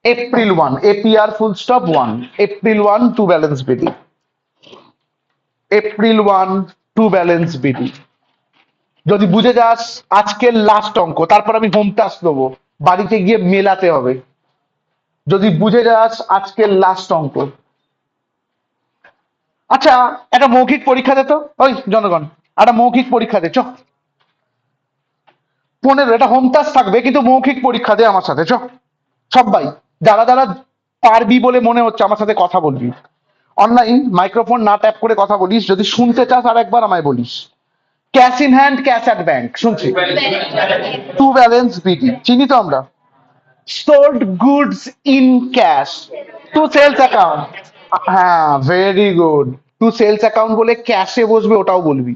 April 1, APR ফুল stop 1, April 1 two balance BD, April 1 two balance BD. যদি বুঝে যাস আজকের লাস্ট অঙ্ক, তারপর আমি হোম টাস্ক দেবো, বাড়িতে গিয়ে মেলাতে হবে। যদি বুঝে যাস আজকের লাস্ট অঙ্ক। আচ্ছা, একটা মৌখিক পরীক্ষা দে তো, ওই জনগণ, একটা মৌখিক পরীক্ষা দে চ। 15, এটা হোম টাস্ক থাকবে কিন্তু মৌখিক পরীক্ষা দে আমার সাথে চ। সবাই যারা যারা পারবি বলে মনে হচ্ছে আমার সাথে কথা বলবি। অনলাইন মাইক্রোফোন না ট্যাপ করে কথা বলিস, যদি শুনতে চাস আর একবার আমায় বলিস। Cash in hand, cash at bank শুনছি। টু ব্যালেন্স বিডি চিনি তো আমরা। Sold goods in cash, to sales account. হ্যাঁ very good, to sales account বলে ক্যাশে বসবে ওটাও বলবি,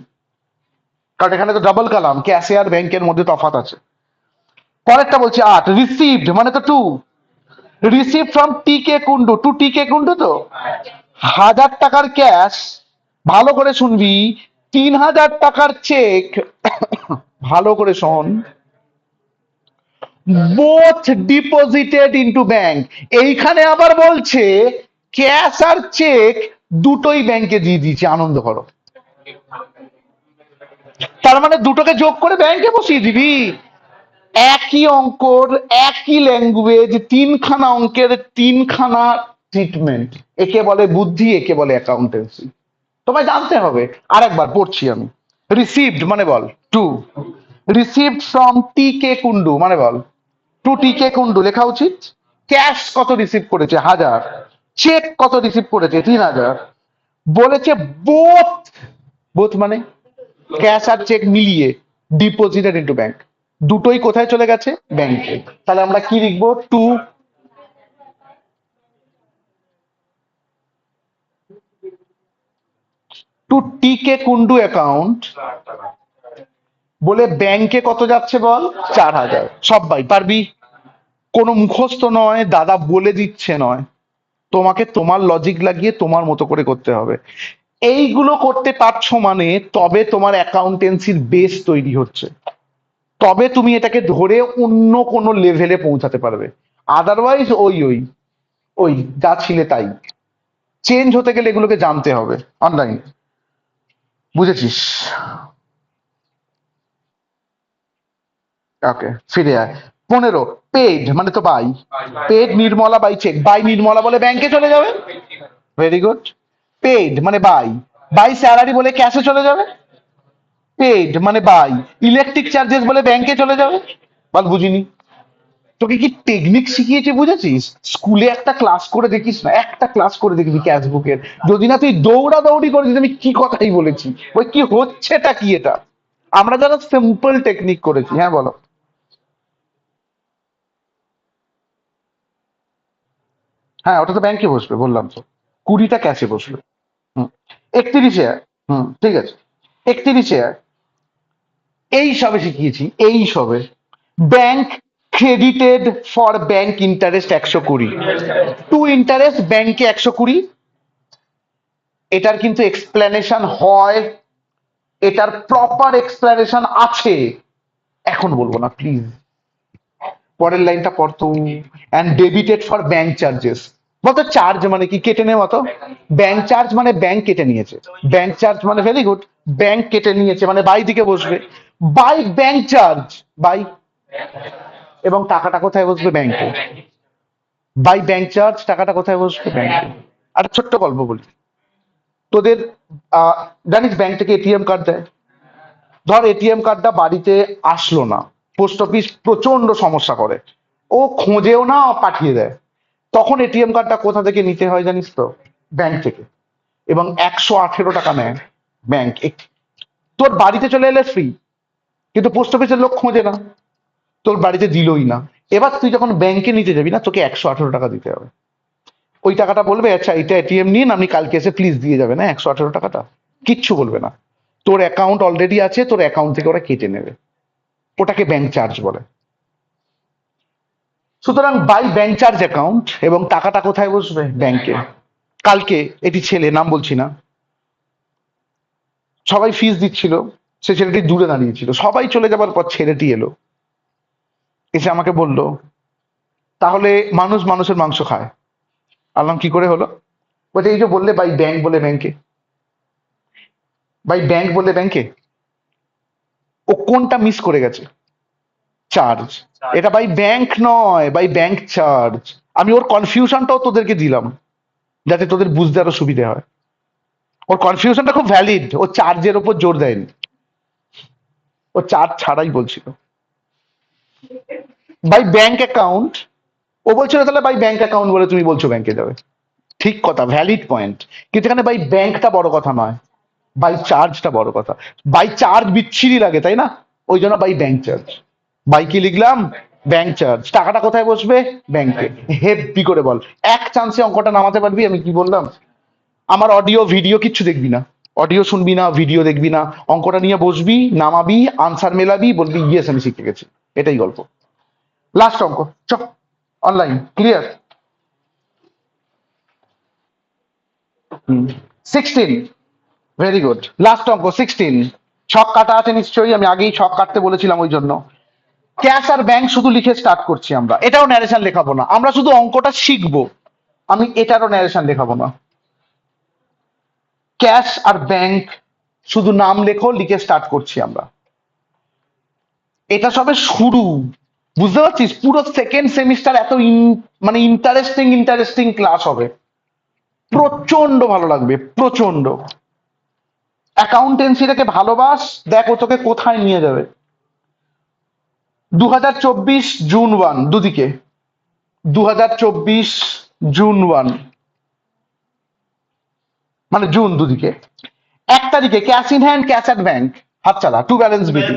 কারণ এখানে তো ডাবল কালাম, ক্যাশে আর ব্যাংকের মধ্যে তফাৎ আছে। পরেরটা বলছি 8, রিসিভড মানে তো to. Receive from T K Kundu, to T K Kundu তো 1,000 টাকার ক্যাশ, ভালো করে শুনবি, 3,000 টাকার চেক, ভালো করে শোন, বোথ ডিপোজিটেড ইনটু ব্যাংক। এইখানে আবার বলছে ক্যাশ আর চেক দুটোই ব্যাংকে দিয়ে দিয়েছে, আনন্দ করো। তার মানে দুটোকে যোগ করে ব্যাংকে বসিয়ে দিবি। একই অঙ্কর, একই ল্যাঙ্গুয়েজ, তিনখানা অঙ্কের তিনখানা ট্রিটমেন্ট। একে বলে বুদ্ধি, একে বলে অ্যাকাউন্টেন্সি। তোমায় জানতে হবে। আরেকবার পড়ছি আমি। রিসিভড মানে বল two. Received from T K Kundu মানে বল টু টি কে কুন্ডু লেখা উচিত। ক্যাশ কত রিসিভ করেছে? 1,000। চেক কত রিসিভ করেছে? 3,000। বলেছে বোথ, বোথ মানে ক্যাশ আর চেক মিলিয়ে ডিপোজিটেড ইনটু ব্যাংক, দুটোই কোথায় চলে গেছে? ব্যাংকে। তাহলে আমরা কি লিখবো? Two, two T K Kundu account বলে ব্যাংকে কত যাচ্ছে বল? 4,000। সবাই পারবি, কোনো মুখস্থ নয়, দাদা বলে দিচ্ছে নয়, তোমাকে তোমার লজিক লাগিয়ে তোমার মতো করে করতে হবে। এইগুলো করতে পারছো মানে তবে তোমার অ্যাকাউন্টেন্সির বেস তৈরি হচ্ছে, তবে তুমি এটাকে ধরে অন্য কোনো লেভেলে পৌঁছাতে পারবে। আদারওয়াইজ ওই ওই ওই যা ছিলে তাই। চেঞ্জ হতে গেলে এগুলোকে জানতে হবে। অনলাইন বুঝেছিস? ওকে, ফিরে আয়। 15, পেড মানে তো by. Paid Nirmala by cheque, by Nirmala বলে ব্যাংকে চলে যাবে। Very good. পেড মানে বাই, বাই স্যালারি বলে ক্যাশে চলে যাবে। পেড মানে বাই ইলেকট্রিক চার্জেস বলে ব্যাংকে চলে যাবে। বল বুঝিনি। তোকে কি টেকনিক শিখিয়েছে বুঝেছিস? স্কুলে একটা ক্লাস করে দেখিস না, একটা ক্লাস করে দেখবি ক্যাশ বুকের, যদি না তুই দৌড়াদৌড়ি করেছিস আমি কি কথাই বলেছি, ওই কি হচ্ছেটা কি এটা। আমরা যারা সিম্পল টেকনিক করেছি, হ্যাঁ বলো। হ্যাঁ ওটা তো ব্যাংকে বসবে বললাম তো, 20টা ক্যাশে বসবে। হুম। 31 হুম ঠিক আছে। 31 এই সবে শিখিয়েছি, এই সবে। Bank credited for bank interest 120, to interest ব্যাংকে 120। এটার কিন্তু এক্সপ্লেনেশন হয়, এটার প্রপার এক্সপ্লেনেশন আছে, এখন বলবো না প্লিজ। পরের লাইনটা পড়তো, and debited for bank charges. বলতো চার্জ মানে কি? কেটে নেওয়া তো। ব্যাংক চার্জ মানে ব্যাংক কেটে নিয়েছে, ব্যাংক চার্জ মানে ভেরি গুড, ব্যাংক কেটে নিয়েছে মানে বাই দিকে বসবে, বাই ব্যাংক চার্জ, বাই। এবং টাকাটা কোথায় বসবে? ব্যাংকে। বাই ব্যাংক চার্জ, টাকাটা কোথায় বসবে? ব্যাংকে। আর ছোট্ট গল্প বলি তোদের, আহ, জানিস ব্যাংক থেকে এটিএম কার্ড দেয়। ধর এটিএম কার্ডটা বাড়িতে আসলো না, পোস্ট অফিস প্রচন্ড সমস্যা করে, ও খোঁজেও না পাঠিয়ে দেয়, তখন এটিএম কার্ডটা কোথা থেকে নিতে হয় জানিস তো? ব্যাংক থেকে। এবং 118 টাকা নেয় ব্যাংক। তোর বাড়িতে চলে এলে ফ্রি, কিন্তু পোস্ট অফিসের লোক খোঁজে না, তোর বাড়িতে দিলই না। এবার তুই যখন ব্যাংকে নিতে যাবি না, তোকে 118 টাকা দিতে হবে। ওই টাকাটা বলবে আচ্ছা এটা এটিএম নিন, আপনি কালকে এসে প্লিজ দিয়ে যাবেন, না 118 টাকাটা কিচ্ছু বলবে না। তোর অ্যাকাউন্ট অলরেডি আছে, তোর অ্যাকাউন্ট থেকে ওরা কেটে নেবে, ওটাকে ব্যাংক চার্জ বলে। সুতরাং বাই ব্যাংক চার্জ অ্যাকাউন্ট, এবং টাকাটা কোথায় বসবে? ব্যাংকে। কালকে এটি ছেলে, নাম বলছি না, সবাই ফিস দিচ্ছিল, সে ছেলেটি দূরে দাঁড়িয়েছিল, সবাই চলে যাবার পর ছেলেটি এলো, এসে আমাকে বলল তাহলে মানুষ মানুষের মাংস খায়। আল্লাহ কি করে হলো? বলছে এই যে বললে বাই ব্যাংক বলে ব্যাংকে, বাই ব্যাংক বলে ব্যাংকে, ও কোনটা মিস করে গেছে? চার্জ। এটা বাই ব্যাংক নয়, বাই ব্যাংক চার্জ। আমি ওর কনফিউশনটাও তোদেরকে দিলাম যাতে তোদের বুঝতে আরো সুবিধে হয়। ওর কনফিউশনটা খুব ভ্যালিড, ও চার্জের ওপর জোর দেয়নি, ও চার্জ ছাড়াই বলছিল বাই ব্যাংক অ্যাকাউন্ট। ও বলছিল তাহলে বাই ব্যাংক অ্যাকাউন্ট বলে তুমি বলছো ব্যাংকে যাবে, ঠিক কথা, ভ্যালিড পয়েন্ট, কিন্তু এখানে বাই ব্যাংকটা বড় কথা নয়, বাই চার্জটা বড় কথা। বাই চার্জ বিচ্ছিরি লাগে তাই না, ওই জন্য বাই ব্যাংক চার্জ। বাই কি লিখলাম? Bank charge. টাকাটা কোথায় বসবে? ব্যাংকে। হেব্বি করে বল, এক চান্সে অঙ্কটা নামাতে পারবি। আমি কি বললাম? আমার অডিও ভিডিও কিচ্ছু দেখবি না, অডিও শুনবি না, ভিডিও দেখবি না, অঙ্কটা নিয়ে বসবি, নামাবি, আনসার মেলাবি, বলবি ইয়েস আমি শিখে গেছি। এটাই গল্প। লাস্ট অঙ্ক, চ। Online clear. 16, very good, last অঙ্ক 16। ছক কাটা আছে নিশ্চয়ই, আমি আগেই ছক কাটতে বলেছিলাম ওই জন্য। ক্যাশ আর ব্যাংক শুধু লিখে স্টার্ট করছি আমরা, এটাও ন্যারেশন লেখাবো না, আমরা শুধু অঙ্কটা শিখবো, আমি এটারও ন্যারেশন লেখাবো না। ক্যাশ আর ব্যাংক শুধু নাম লেখো, লিখে স্টার্ট করছি আমরা। এটা সবে শুরু, বুঝতে পারছিস? পুরো সেকেন্ড সেমিস্টার এত মানে ইন্টারেস্টিং ইন্টারেস্টিং ক্লাস হবে, প্রচন্ড ভালো লাগবে, প্রচন্ড। অ্যাকাউন্টেন্সিটাকে ভালোবাস, দেখো তোকে কোথায় নিয়ে যাবে। 2024 জুন 1 দুদিকে, 2024 জুন 1 মানে জুন দুদিকে। 1 তারিখে cash in hand, cash at bank, হাত চালা, to balance BD,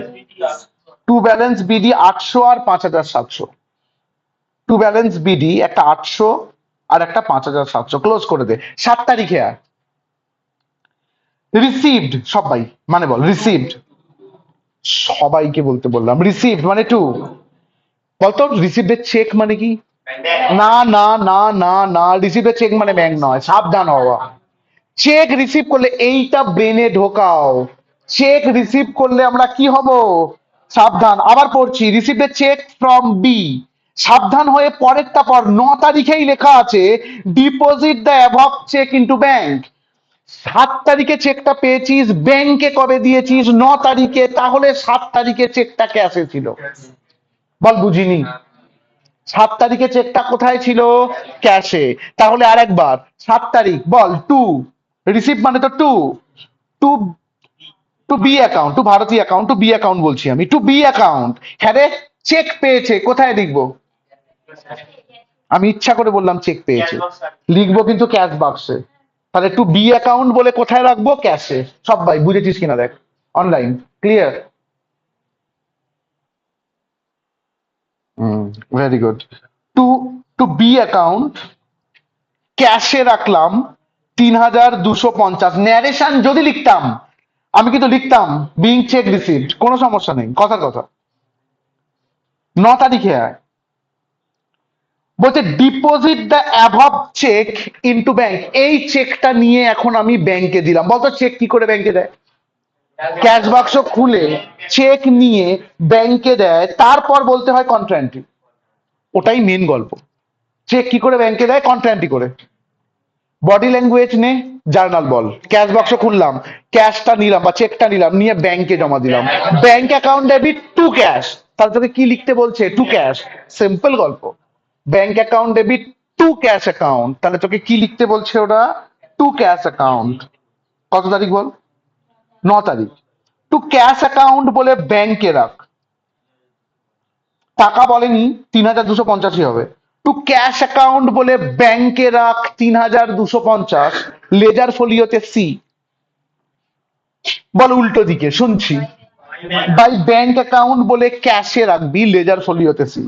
to balance BD 800 আর 5700, টু ব্যালেন্স বিডি একটা 800 আর একটা 5700, ক্লোজ করে দে। 7 তারিখে আর রিসিভড, সবাই মানে বল রিসিভড, সবাইকে বলতে বললাম রিসিভড মানে টু। বলতো রিসিভড চেক মানে কি? না না না না না, রিসিভড চেক মানে ব্যাংক নয়, সাবধান হওয়া। চেক রিসিভ করলে, এইটা ব্রেনে ঢোকাও, চেক রিসিভ করলে আমরা কি হব? সাবধান। আবার পড়ছি, receive a cheque from B, সাবধান হয়ে পরেরটা পর। 9 তারিখেই লেখা আছে deposit the above cheque into bank. 7 তারিখে চেকটা পেয়েছিস, ব্যাংকে কবে দিয়েছিস? 9 তারিখে, তাহলে 7 তারিখে চেকটা ক্যাশে ছিল। বল বুঝিনি। 7 তারিখে চেকটা কোথায় ছিল? ক্যাশে। তাহলে আরেকবার, 7 তারিখ, বল টু, রিসিভ মানে তো to, to, to B account, to Bharati account, to B account বলছি আমি, টু বি অ্যাকাউন্ট। হ্যাঁ রে, চেক পেয়েছে, কোথায় লিখবো? আমি ইচ্ছা করে বললাম চেক পেয়েছে, লিখবো কিন্তু ক্যাশ বাক্সে। তাহলে টু বি অ্যাকাউন্ট বলে কোথায় রাখবো? ক্যাশে। সব ভাই বুঝেছিস কিনা দেখ, online clear. Very good. To to B account ক্যাশে রাখলাম ৩,২৫০। ন্যারেশন যদি লিখতাম, আমি কিন্তু লিখতাম বিং চেক রিসিভড, কোনো সমস্যা নেই, কথার কথা। 9 তারিখে আয় বলছে deposit the above cheque into bank. এই চেকটা নিয়ে এখন আমি ব্যাংকে দিলাম। বলতো চেক কি করে ব্যাংকে দেয়? ক্যাশ বাক্স খুলে চেক নিয়ে ব্যাংকে দেয়, তারপর বলতে হয় কন্ট্রা এন্ট্রি। ওটাই মেন গল্প। চেক কি করে ব্যাংকে দেয়? কন্ট্রা এন্ট্রি করে। বডি ল্যাঙ্গুয়েজ নে, জার্নাল বল। ক্যাশ বাক্স খুললাম, ক্যাশটা নিলাম বা চেকটা নিলাম, নিয়ে ব্যাংকে জমা দিলাম। Bank account debit to cash. তাহলে তোকে কি লিখতে বলছে? To cash. সিম্পল গল্প। Bank account debit to cash account, তাহলে তোকে কি লিখতে বলছে ওরা? To cash account. কত তারিখ বল? 9 তারিখ। টু ক্যাশ অ্যাকাউন্ট বলে ব্যাংকে রাখ। টাকা বলেনি, ৩,২৫০ হবে। টু ক্যাশ অ্যাকাউন্ট বলে ব্যাংকে রাখ ৩,২৫০, লেজার ফোলিওতে সি। বল উল্টো দিকে, শুনছি। বাই ব্যাংক অ্যাকাউন্ট বলে ক্যাশে রাখবি, লেজার ফোলিওতে সি।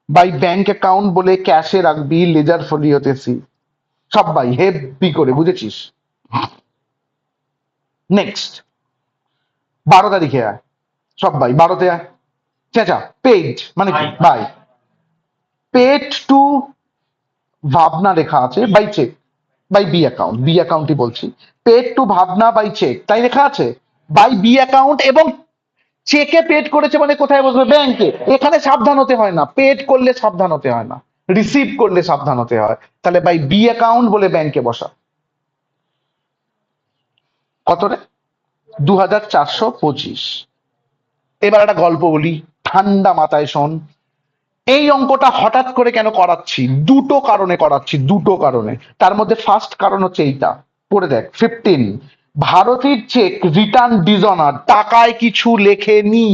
বাই ব্যাংক অ্যাকাউন্ট বলে ক্যাশে রাখবি, লেজার ফোলিওতে সি। সব বাই হেভি করে, বুঝেছিস? নেক্সট 12 তারিখে আয়। সব বাই 12তে আয়। চেঁচা পেড মানে কি? বাই পেড টু ভাবনা লেখা আছে by cheque, by B account, B অ্যাকাউন্টই বলছি। Paid to Bhabna by cheque, তাই লেখা আছে। বাই বি অ্যাকাউন্ট, এবং চেকে পেড করেছে মানে কোথায় বসবে? ব্যাংকে। এখানে সাবধান হতে হয় না, পেড করলে সাবধান হতে হয় না, রিসিভ করলে সাবধান হতে হয়। তাহলে বাই বি অ্যাকাউন্ট বলে ব্যাংকে বসা। কত রে? 2,425। এবার একটা গল্প বলি, ঠান্ডা মাথায় শোন। এই অঙ্কটা হঠাৎ করে কেন করাচ্ছি? দুটো কারণে করাচ্ছি, দুটো কারণে। তার মধ্যে ফার্স্ট কারণ হচ্ছে এইটা, পড়ে দেখ। 15, ভারতীর চেক রিটার্ন ডিসঅনার, টাকায় কিছু লেখেনি।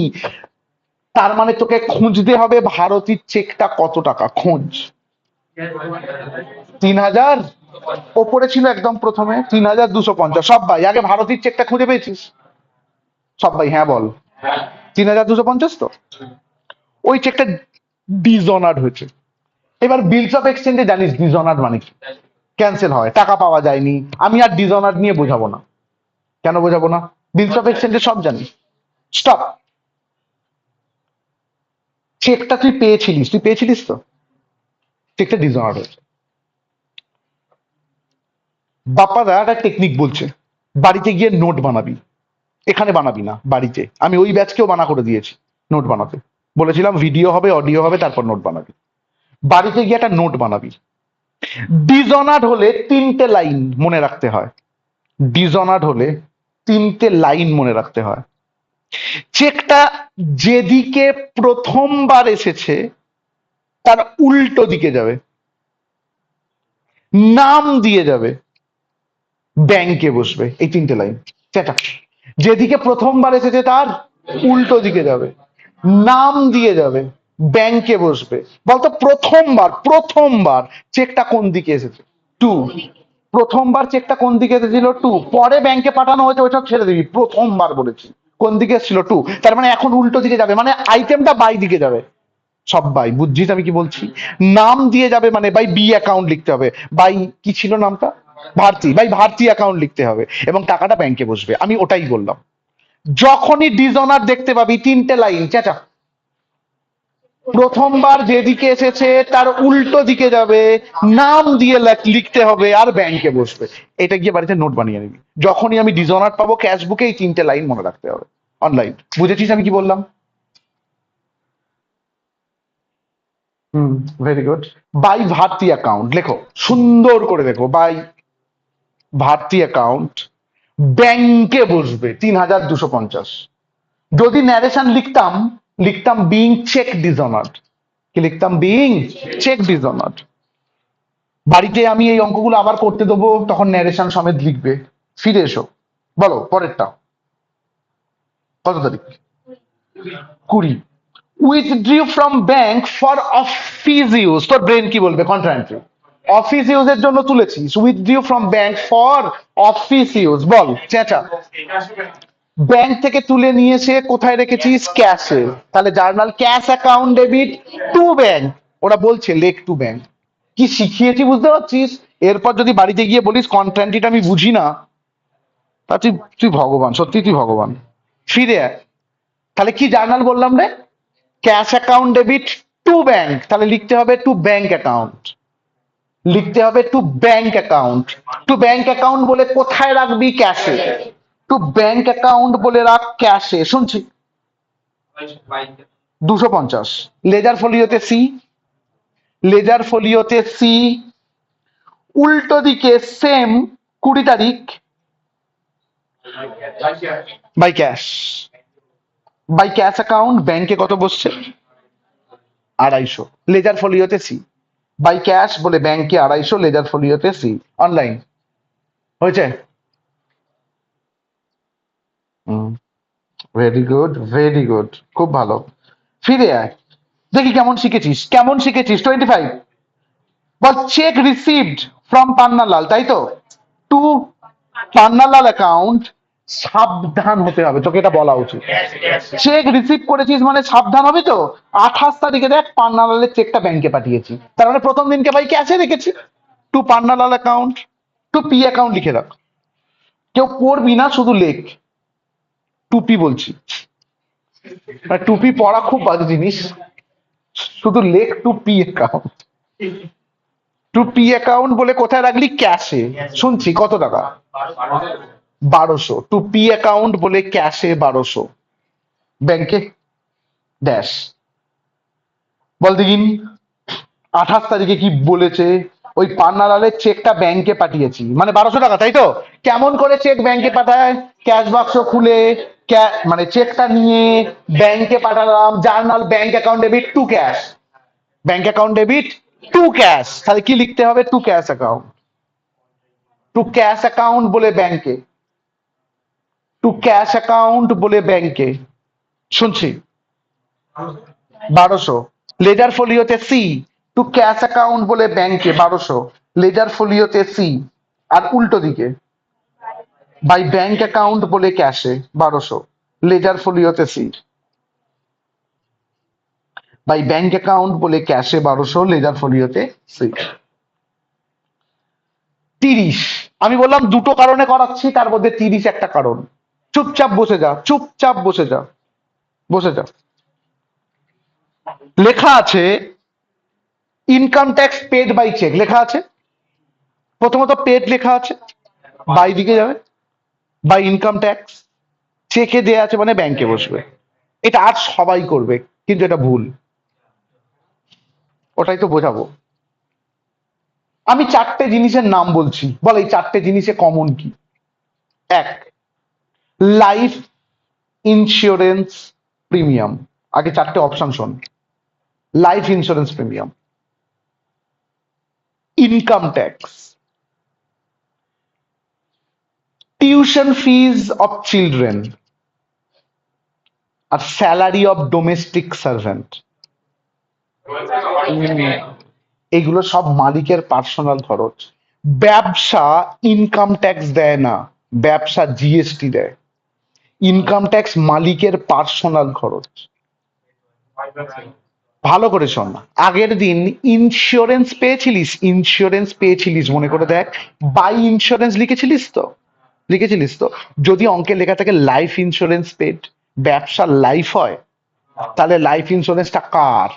তার মানে তোকে খুঁজতে হবে ভারতীর চেকটা কত টাকা, খোঁজ। 3,000, ওপরে ছিল একদম প্রথমে 3,250। সব ভাই আগে ভারতীর চেকটা খুঁজে পেয়েছিস? সব ভাই হ্যাঁ বল। 3,250 তো। ওই চেকটা ডিসঅনার্ড হয়েছে। এবার বিলস অফ এক্সচেঞ্জে জানিস ডিসঅনার্ড মানে কি? ক্যান্সেল হয়, টাকা পাওয়া যায়নি। আমি আর ডিসঅনার্ড নিয়ে বোঝাবো না। কেন বোঝাবো না? বিলস অফ এক্সচেঞ্জে সব জানি। স্টপ। চেকটা তুই পেয়েছিলিস, তুই পেয়েছিলিস তো, চেকটা ডিসঅনার্ড হয়েছে। বাপ্পাদা একটা টেকনিক বলছে, বাড়িতে গিয়ে নোট বানাবি। এখানে বানাবি না, বাড়িতে। আমি ওই ব্যাচকেও বানা করে দিয়েছি নোট বানাতে। বলেছিলাম ভিডিও হবে, অডিও হবে, তারপর নোট বানাবি। বাড়িতে গিয়ে একটা নোট বানাবি। ডিসঅনার্ড হলে 3টে লাইন মনে রাখতে হয়। ডিসঅনার্ড হলে 3টে লাইন মনে রাখতে হয়। চেকটা যেদিকে প্রথমবার এসেছে তার উল্টো দিকে যাবে, নাম দিয়ে যাবে, ব্যাংকে বসবে। এই 3টে লাইন। চেটা যেদিকে প্রথমবার এসেছে তার উল্টো দিকে যাবে, নাম দিয়ে যাবে, ব্যাংকে বসবে। বলতো প্রথমবার, প্রথমবার চেকটা কোন দিকে এসেছে? টু। প্রথমবার চেকটা কোন দিকে এসেছিল? টু। পরে ব্যাংকে পাঠানো হয়েছে, ওইসব ছেড়ে দিবি, প্রথমবার বলেছি কোন দিকে এসেছিল? টু। তার মানে এখন উল্টো দিকে যাবে, মানে আইটেমটা বাই দিকে যাবে। সব বাই, বুঝছিস আমি কি বলছি? নাম দিয়ে যাবে মানে বাই বি অ্যাকাউন্ট লিখতে হবে। বাই কি ছিল নামটা? ভারতী। বাই ভারতী অ্যাকাউন্ট লিখতে হবে, এবং টাকাটা ব্যাংকে বসবে। আমি ওটাই বললাম। যখনই ডিসঅনার দেখতে পাবি 3টে লাইন, চেঁচা। প্রথমবার যেদিকে এসেছে তার উল্টো দিকে যাবে, নাম দিয়ে লিখতে হবে, আর ব্যাংকে বসবে। এটা গিয়ে বাড়িতে নোট বানিয়ে নিবি। যখনই আমি ডিসঅনার পাবো ক্যাশ বুকে, এই 3টে লাইন মনে রাখতে হবে। অনলাইন বুঝেছিস আমি কি বললাম? হুম, very good. By Bharati account লেখো, সুন্দর করে লেখো। বাই ভারতী অ্যাকাউন্ট ব্যাংকে বসবে 3,250। যদি ন্যারেশন লিখতাম, লিখতাম বিং চেক ডিসঅনার্ড। কি লিখতাম? Being cheque dishonoured. বাড়িতে আমি এই অঙ্কগুলো আবার করতে দেবো, তখন ন্যারেশন সমেত লিখবে। ফিরে এসো, বলো পরেরটা। কত তারিখ? 20। Withdrew from bank for office use, তোর ব্রেন কি বলবে? কন্ট্রান্ট্রি। অফিস ইউজের জন্য তুলেছিস, withdrew from bank for office use, বল চেঁচা। ব্যাংক থেকে তুলে নিয়ে এসে কোথায় রেখেছিস? ক্যাশে। তাহলে journal cash account debit to bank, ওরা বলছে লেখ টু ব্যাংক। কি শিখিয়েছি বুঝতে পারছিস? এরপর যদি বাড়িতে গিয়ে বলিস কন্ট্রান্ট্রিটা আমি বুঝি না, তা তুই তুই ভগবান, সত্যি তুই ভগবান। ফিরে আয়। তাহলে কি জার্নাল বললাম রে? Cash account debit to bank, তাহলে লিখতে হবে টু ব্যাংক অ্যাকাউন্ট, লিখতে হবে two bank account. Two bank account বলে কোথায় রাখবি? ক্যাশে। টু ব্যাংক অ্যাকাউন্ট বলে রাখ ক্যাশে, শুনছি। 250। লেজার ফোলিওতে সি, লেজার ফোলিওতে সি, উল্টো দিকে সেম 20 তারিখ by cash. By cash account ব্যাংকে কত বসছে? 250। লেজার ফোলিওতে সি, বাই ক্যাশ বলে ব্যাংকে 250, লেজার ফোলিওতে সি। অনলাইন হয়েছে? ভেরি গুড, ভেরি গুড, খুব ভালো। ফিরে আয়, দেখি কেমন শিখেছিস, কেমন শিখেছিস। 25 বল চেক রিসিভড ফ্রম পান্নালাল, তাই তো? টু পান্নালাল অ্যাকাউন্ট, সাবধান হতে হবে, তোকে এটা বলা উচিত। চেক রিসিভ করেছিস মানে সাবধান হবে তো। 28 তারিখে দেখ পান্নালালের চেকটা ব্যাংকে পাঠিয়েছি, তার মানে প্রথম দিনকে ভাই ক্যাশে রেখেছি। To Pannalal account, to P account লিখে রাখ। কেউ করবি না, শুধু লেখ। টুপি বলছি, আর টুপি পরা খুব বাজে জিনিস, শুধু লেখ to P account. To P account বলে কোথায় রাখলি? ক্যাশে। শুনছি কত টাকা? 1200। টু পি অ্যাকাউন্ট বলে ক্যাশে 1200, ব্যাংকে ড্যাশ। বল দেখিন 28 তারিখে কি বলেছে? ওই পান্নালালের চেকটা ব্যাংকে পাঠিয়েছি মানে 1200 টাকা, তাই তো? কেমন করে চেক ব্যাংকে পাঠায়? ক্যাশ বাক্স খুলে মানে চেকটা নিয়ে ব্যাংকে পাঠালাম, journal bank account debit to cash, bank account debit to cash. তাহলে কি লিখতে হবে? To cash account. To cash account বলে ব্যাংকে, টু ক্যাশ অ্যাকাউন্ট বলে ব্যাংকে, শুনছি 1200। লেজার ফোলিওতে সি, টু ক্যাশ অ্যাকাউন্ট বলে ব্যাংকে 1200, লেজার ফোলিওতে সি। আর উল্টো দিকে বাই ব্যাংক অ্যাকাউন্ট বলে ক্যাশে 1200, লেজার ফোলিওতে সি। বাই ব্যাংক অ্যাকাউন্ট বলে ক্যাশে 1200, লেজার ফোলিওতে সি। 30, আমি বললাম দুটো কারণে করাচ্ছি, তার মধ্যে 30 একটা কারণ। চুপচাপ বসে যা, চুপচাপ বসে যা, বসে যা। লেখা আছে income tax paid by cheque, লেখা আছে। প্রথমত পেড লেখা আছে, বাই দিকে যাবে, বাই ইনকাম ট্যাক্স। চেকে দেয়া আছে মানে ব্যাংকে বসবে। এটা আজ সবাই করবে, কিন্তু এটা ভুল। ওটাই তো বোঝাবো। আমি 4টে জিনিসের নাম বলছি, বল এই 4টে জিনিসে কমন কি? এক, লাইফ ইন্স্যুরেন্স প্রিমিয়াম। আগে 4টে অপশন শোন। Life insurance premium, income tax, tuition fees of children, আর স্যালারি অফ ডোমেস্টিক সার্ভেন্ট। এগুলো সব মালিকের পার্সোনাল খরচ। ব্যবসা ইনকাম ট্যাক্স দেয় না, ব্যবসা জিএসটি দেয়। ইনকাম ট্যাক্স মালিকের পার্সোনাল খরচ। ভালো করে শোন, আগের দিন ইন্স্যুরেন্স পেয়েছিলিস, ইন্স্যুরেন্স পেয়েছিলিস মনে করে দেখ। বাই ইন্স্যুরেন্স লিখেছিলিস তো, লিখেছিলিস তো। যদি অঙ্কে লেখা থাকে লাইফ ইন্স্যুরেন্স পেড, ব্যবসা লাইফ হয়, তাহলে লাইফ ইন্স্যুরেন্সটা কার?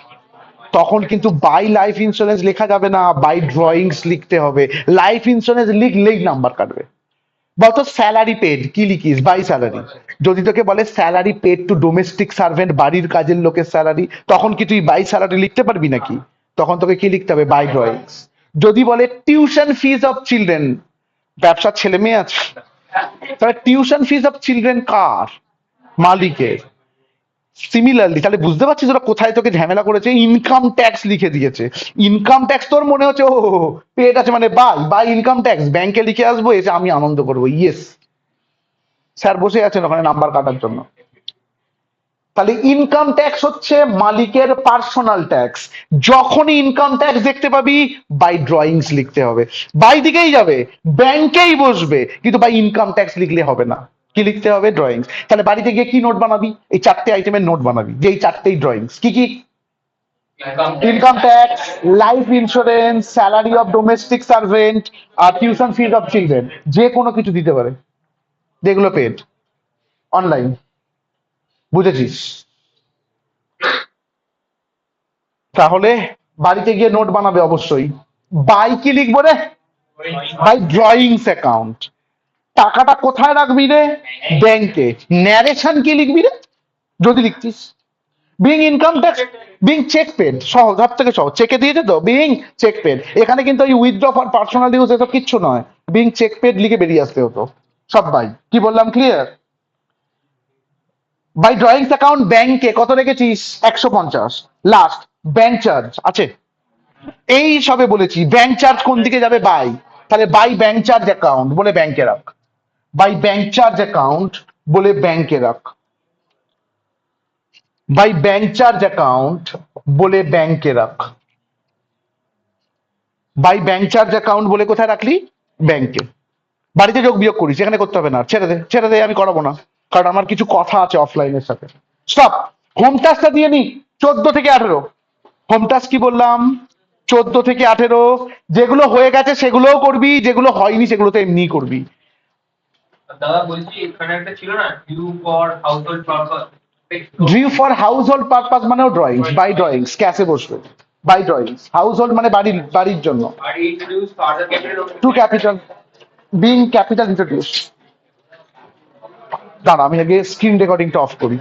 তখন কিন্তু বাই লাইফ ইন্স্যুরেন্স লেখা যাবে না, বাই ড্রয়িংস লিখতে হবে। লাইফ ইন্স্যুরেন্স লিখলেই নাম্বার কাটবে। বলতো স্যালারি পেড কি লিখিস? By salary. যদি তোকে বলে salary paid to domestic servant, বাড়ির কাজের লোকের স্যালারি, তখন কি তুই বাই স্যালারি লিখতে পারবি নাকি? তখন তোকে কি লিখতে হবে? By drawings. যদি বলে টিউশন ফিজ অফ চিলড্রেন, ব্যবসার ছেলে মেয়ে আছে, তাহলে টিউশন ফিজ অফ চিলড্রেন কার? মালিকের। সিমিলারলি তাহলে বুঝতে পারছিস ওরা কোথায় তোকে ঝামেলা করেছে? ইনকাম ট্যাক্স লিখে দিয়েছে। ইনকাম ট্যাক্স তোর মনে হচ্ছে ও পেড আছে মানে বাই, বাই ইনকাম ট্যাক্স, ব্যাংকে লিখে আসবো, এসে আমি আনন্দ করবো, ইয়েস। স্যার বসে আছেন ওখানে নাম্বার কাটার জন্য। তাহলে ইনকাম ট্যাক্স হচ্ছে মালিকের পার্সোনাল ট্যাক্স। যখনই ইনকাম ট্যাক্স দেখতে পাবি বাই ড্রয়িংস লিখতে হবে, বাই দিকেই যাবে, ব্যাংকেই বসবে, কিন্তু বাই ইনকাম ট্যাক্স লিখলে হবে না। কি লিখতে হবে? ড্রয়িংস। তাহলে বাড়িতে গিয়ে কি নোট বানাবি? এই চারটে আইটেমের নোট বানাবি, যে এই চারটেই ড্রয়িংস। কি কি? Income tax, life insurance, salary of domestic servant, আর টিউশন ফিজ অফ চিলড্রেন, যে কোনো কিছু দিতে পারে, যেগুলো পেড অনলাইন। বুঝেছিস? তাহলে বাড়িতে গিয়ে নোট বানাবে অবশ্যই। বাই কি লিখবো রে? By drawings account. টাকাটা কোথায় রাখবি রে? ব্যাংকে। ন্যারেশন কি লিখবি রে যদি লিখতিস? Being income tax, being cheque paid, সহজ, সব থেকে সহজ। চেকে দিয়েছে তো, বিং চেক পেড। এখানে কিন্তু ওই উইথড্র ফর পার্সোনাল ইউজ এসব কিচ্ছু নয়, বিং চেক পেড লিখে বেরিয়ে আসতে হতো। সব বাই। কি বললাম? ক্লিয়ার? বাই ড্রয়িংস অ্যাকাউন্ট ব্যাংকে কত রেখেছিস? 150। লাস্ট ব্যাংক চার্জ আছে, এই সবে বলেছি। ব্যাংক চার্জ কোন দিকে যাবে? বাই। তাহলে বাই ব্যাংক চার্জ অ্যাকাউন্ট বলে ব্যাংকে রাখ, বাই ব্যাংক চার্জ অ্যাকাউন্ট বলে ব্যাংকে রাখ, বাই ব্যাংক চার্জ অ্যাকাউন্ট বলে ব্যাংকে রাখ, বাই ব্যাংক চার্জ অ্যাকাউন্ট বলে কোথায় রাখলি? ব্যাংকে। বাড়িতে যোগ বিয়োগ করিস, এখানে করতে হবে না, ছেড়ে দে, ছেড়ে দে, আমি করাবো না, কারণ আমার কিছু কথা আছে অফলাইনের সাথে। স্টপ। হোম টাস্কটা দিয়ে নি। 14 থেকে 18। হোম টাস্ক কি বললাম? 14 থেকে 18। যেগুলো হয়ে গেছে সেগুলোও করবি, যেগুলো হয়নি সেগুলো তো এমনি করবি। দাদা বলছি এখানে একটা ছিল না due for household purpose, drew for household purpose মানেও ড্রয়িংস, বাই ড্রয়িংস, ক্যাশে বসবে, বাই ড্রয়িংস। হাউস হোল্ড মানে বাড়ির, বাড়ির জন্য। আর introduce further capital to capital, being capital introduce. দাঁড়া আমি আগে স্ক্রিন রেকর্ডিংটা অফ করি।